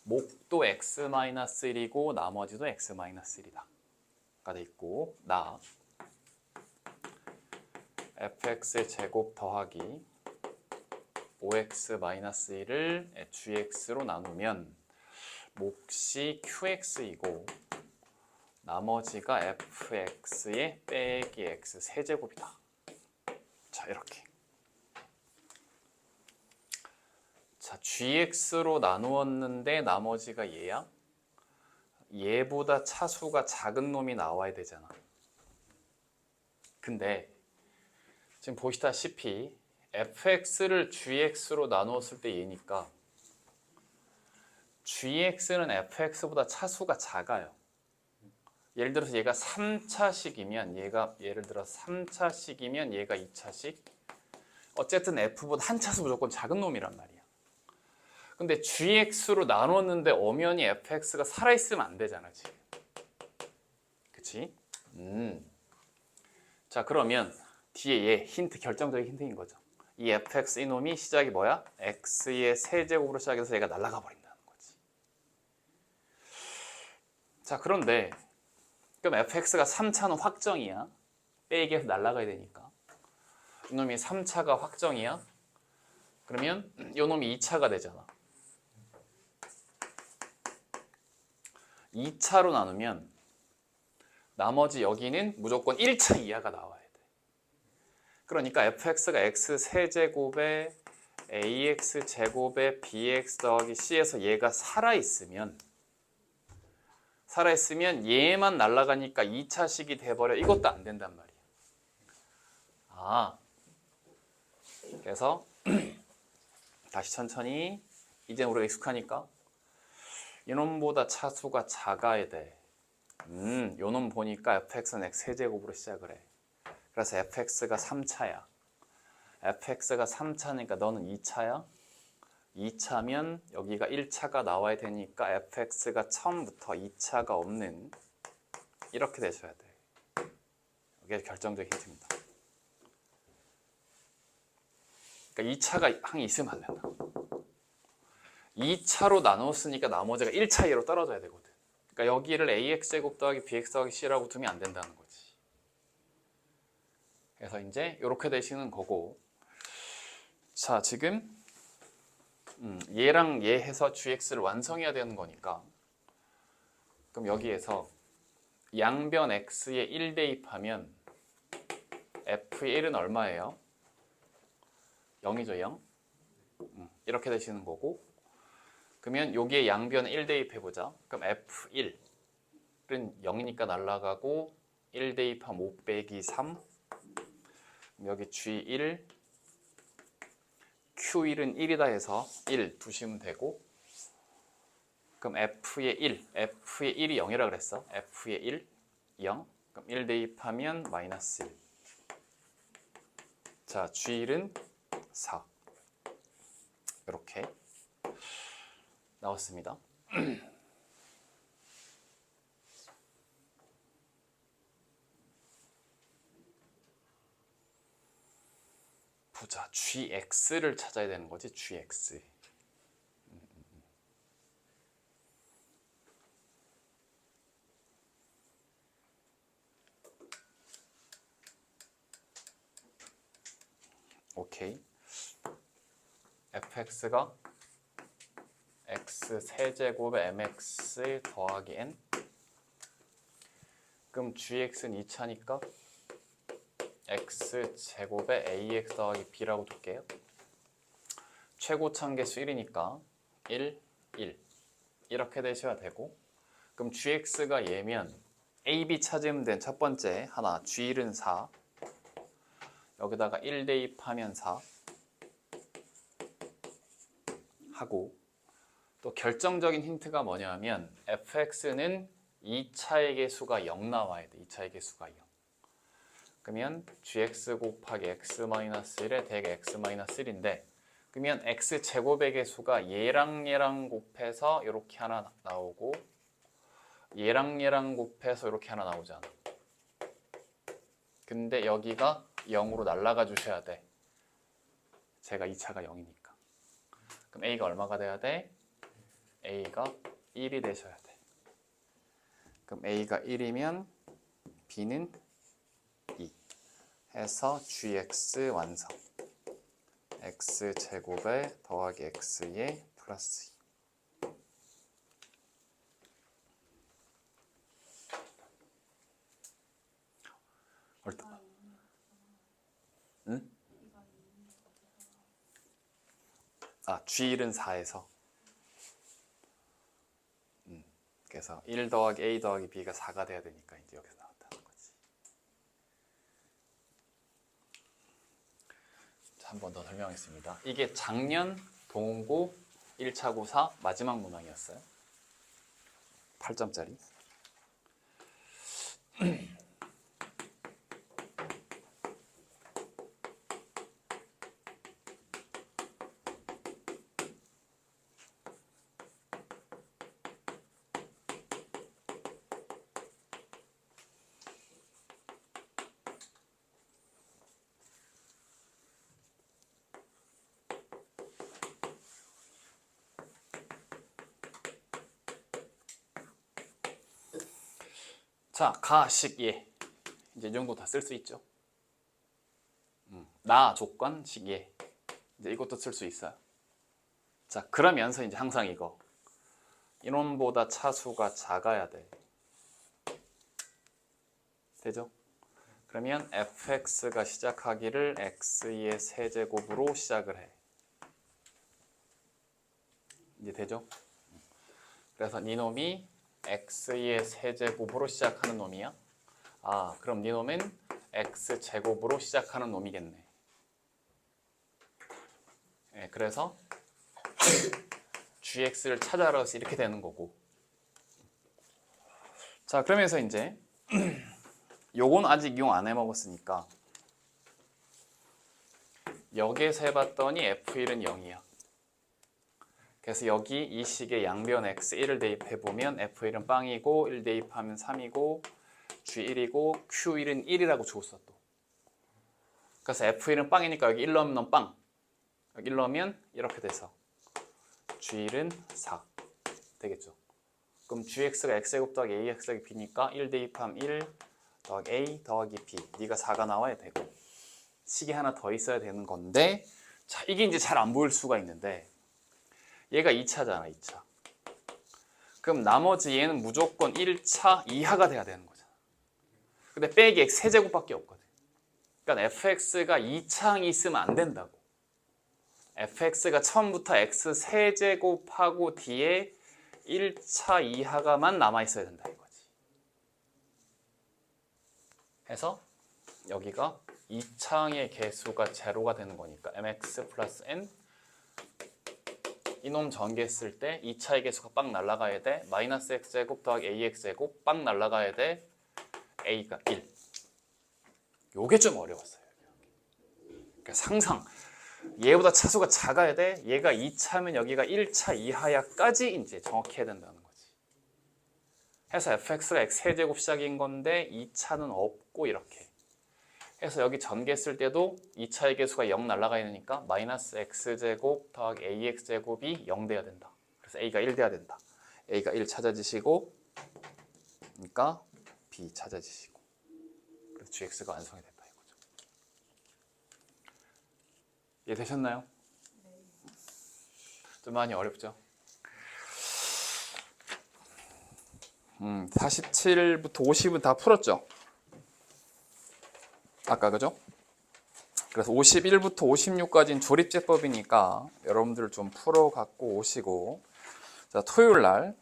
몫도 x-1이고 나머지도 x-1이다. 가 돼 있고 나 fx의 제곱 더하기 5x-1을 gx로 나누면 몫이 qx이고 나머지가 fx의 빼기 x 세제곱이다. 자, 이렇게. 자, gx로 나누었는데 나머지가 얘야? 얘보다 차수가 작은 놈이 나와야 되잖아. 근데 지금 보시다시피 fx를 gx로 나누었을 때 얘니까 gx는 fx보다 차수가 작아요. 예를 들어서 얘가 3차식이면 얘가 예를 들어 3차식이면 얘가 2차식. 어쨌든 f보다 한 차수 무조건 작은 놈이란 말이야. 근데 gx로 나눴는데 엄연히 fx가 살아있으면 안 되잖아 지금. 그치? 자, 그러면 뒤에 얘 힌트, 결정적인 힌트인 거죠. 이 fx 이놈이 시작이 뭐야? x의 세제곱으로 시작해서 얘가 날아가 버린다는 거지. 자, 그런데 그럼 fx가 3차는 확정이야. 빼기해서 날아가야 되니까. 이놈이 3차가 확정이야. 그러면 이놈이 2차가 되잖아. 2차로 나누면 나머지 여기는 무조건 1차 이하가 나와야 돼. 그러니까 fx가 x 세제곱에 ax 제곱에 bx 더하기 c에서 얘가 살아있으면 얘만 날아가니까 2차식이 돼버려. 이것도 안 된단 말이야. 그래서 다시 천천히. 이제 우리가 익숙하니까 이놈보다 차수가 작아야 돼. 요놈 보니까 fx는 x 세제곱으로 시작을 해. 그래서 fx가 3차야. fx가 3차니까 너는 2차야. 2차면 여기가 1차가 나와야 되니까 fx가 처음부터 2차가 없는 이렇게 되셔야 돼. 이게 결정적인 힌트입니다. 그러니까 2차가 항상 있으면 안 된다. 2차로 나눴으니까 나머지가 1차 이하로 떨어져야 되거든. 그러니까 여기를 ax제곱 더하기 bx 더하기 c라고 두면 안 된다는 거지. 그래서 이제 이렇게 되시는 거고. 자, 지금 얘랑 얘 해서 gx를 완성해야 되는 거니까 그럼 여기에서 양변 x에 1 대입하면 f의 1은 얼마예요? 0이죠, 0. 이렇게 되시는 거고. 그러면 여기에 양변 1 대입해보자. 그럼 f1은 0이니까 날아가고 1 대입하면 5 빼기 3. 여기 G1, Q1은 1이다 해서 1 두시면 되고. 그럼 F의 1, F의 1이 0이라 그랬어. F의 1, 0. 그럼 1 대입하면 마이너스 1. 자, G1은 4. 이렇게 나왔습니다. 보자. gx를 찾아야 되는 거지. gx. 오케이. fx가 x 세제곱에 mx 더하기 n. 그럼 gx는 2차니까 x 제곱에 ax 더하기 b라고 둘게요. 최고차함계수 1이니까 1, 1 이렇게 되셔야 되고, 그럼 gx가 얘면 a, b 찾으면 된 첫 번째 하나 g1은 4, 여기다가 1 대입하면 4 하고, 또 결정적인 힌트가 뭐냐면 fx는 2차의 개수가 0 나와야 돼. 2차의 개수가 0. 그러면 gx 곱하기 x-1의 대개 x-1인데, 그러면 x제곱의 개수가 얘랑 얘랑 곱해서 이렇게 하나 나오고, 얘랑 얘랑 곱해서 이렇게 하나 나오잖아. 근데 여기가 0으로 날아가 주셔야 돼. 제가 2차가 0이니까. 그럼 a가 얼마가 돼야 돼? a가 1이 되셔야 돼. 그럼 a가 1이면 b는 2 해서 gx 완성. x제곱에 더하기 x에 플러스 2. 응? 아, g1은 4에서 그래서 1 더하기 a 더하기 b가 4가 돼야 되니까 이제 여기서 나왔다는 거지. 자, 한 번 더 설명하겠습니다. 이게 작년 동고 1차 고사 마지막 문항이었어요. 8점짜리. 자, 가식 예. 이제 이 정도 다 쓸 수 있죠. 나 조건 식 예. 이제 이것도 쓸 수 있어요. 자, 그러면서 이제 항상 이거 인원보다 차수가 작아야 돼. 되죠? 그러면 fx가 시작하기를 x의 세제곱으로 시작을 해. 이제 되죠? 그래서 네 놈이 x의 세제곱으로 시작하는 놈이야. 아, 그럼 네 놈은 x제곱으로 시작하는 놈이겠네. 네, 그래서 gx를 찾아라서 이렇게 되는 거고. 자, 그러면서 이제 요건 아직 이용 안 해먹었으니까 여기에서 해봤더니 f1은 0이야. 그래서 여기 이 식의 양변 x1을 대입해보면 f1은 빵이고 1 대입하면 3이고 g1이고 q1은 1이라고 줬어 또. 그래서 f1은 빵이니까 여기 1 넣으면 빵, 여기 1 넣으면 이렇게 돼서 g1은 4 되겠죠. 그럼 gx가 x제곱 더하기 ax 더하기 b니까 1 대입하면 1 더하기 a 더하기 b, 네가 4가 나와야 되고 식이 하나 더 있어야 되는 건데, 자, 이게 이제 잘 안 보일 수가 있는데 얘가 2차잖아, 2차. 그럼 나머지 얘는 무조건 1차 이하가 돼야 되는 거잖아. 근데 빼기 x 세제곱밖에 없거든. 그러니까 fx가 2차항이 있으면 안 된다고. fx가 처음부터 x 세제곱하고 뒤에 1차 이하가만 남아있어야 된다 이거지. 해서 여기가 2차항의 개수가 제로가 되는 거니까 mx 플러스 n, 이놈 전개했을 때 2차의 개수가 빵 날아가야 돼. 마이너스 x제곱 더하기 ax제곱 빵 날아가야 돼. a가 1. 요게 좀 어려웠어요. 그러니까 상상 얘보다 차수가 작아야 돼. 얘가 2차면 여기가 1차 이하야까지 이제 정확히 해야 된다는 거지. 해서 fx가 x 세제곱 시작인 건데 2차는 없고 이렇게. 해서 여기 전개했을 때도 2차의 개수가 0 날아가 있으니까 마이너스 x제곱 더하기 ax제곱이 0 돼야 된다. 그래서 a가 1 돼야 된다. a가 1 찾아지시고, 그러니까 b 찾아지시고. 그래서 gx가 완성이 됐다 이거죠. 이해되셨나요? 좀 많이 어렵죠? 47부터 50은 다 풀었죠? 아까 그죠? 그래서 51부터 56까지는 조립제법이니까 여러분들 좀 풀어갖고 오시고, 자, 토요일 날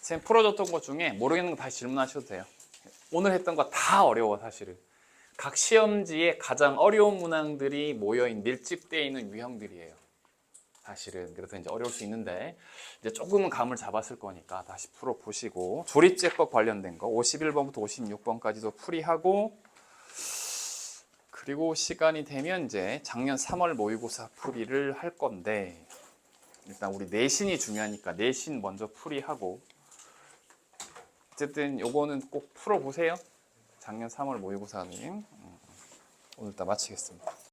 선생님 풀어줬던 것 중에 모르겠는 거 다시 질문하셔도 돼요. 오늘 했던 거 다 어려워 사실은. 각 시험지에 가장 어려운 문항들이 모여있는 밀집되어 있는 유형들이에요 사실은. 그래서 이제 어려울 수 있는데 이제 조금은 감을 잡았을 거니까 다시 풀어보시고, 조립제법 관련된 거 51번부터 56번까지도 풀이하고, 그리고 시간이 되면 이제 작년 3월 모의고사 풀이를 할 건데, 일단 우리 내신이 중요하니까 내신 먼저 풀이하고, 어쨌든 요거는 꼭 풀어보세요. 작년 3월 모의고사는. 오늘 다 마치겠습니다.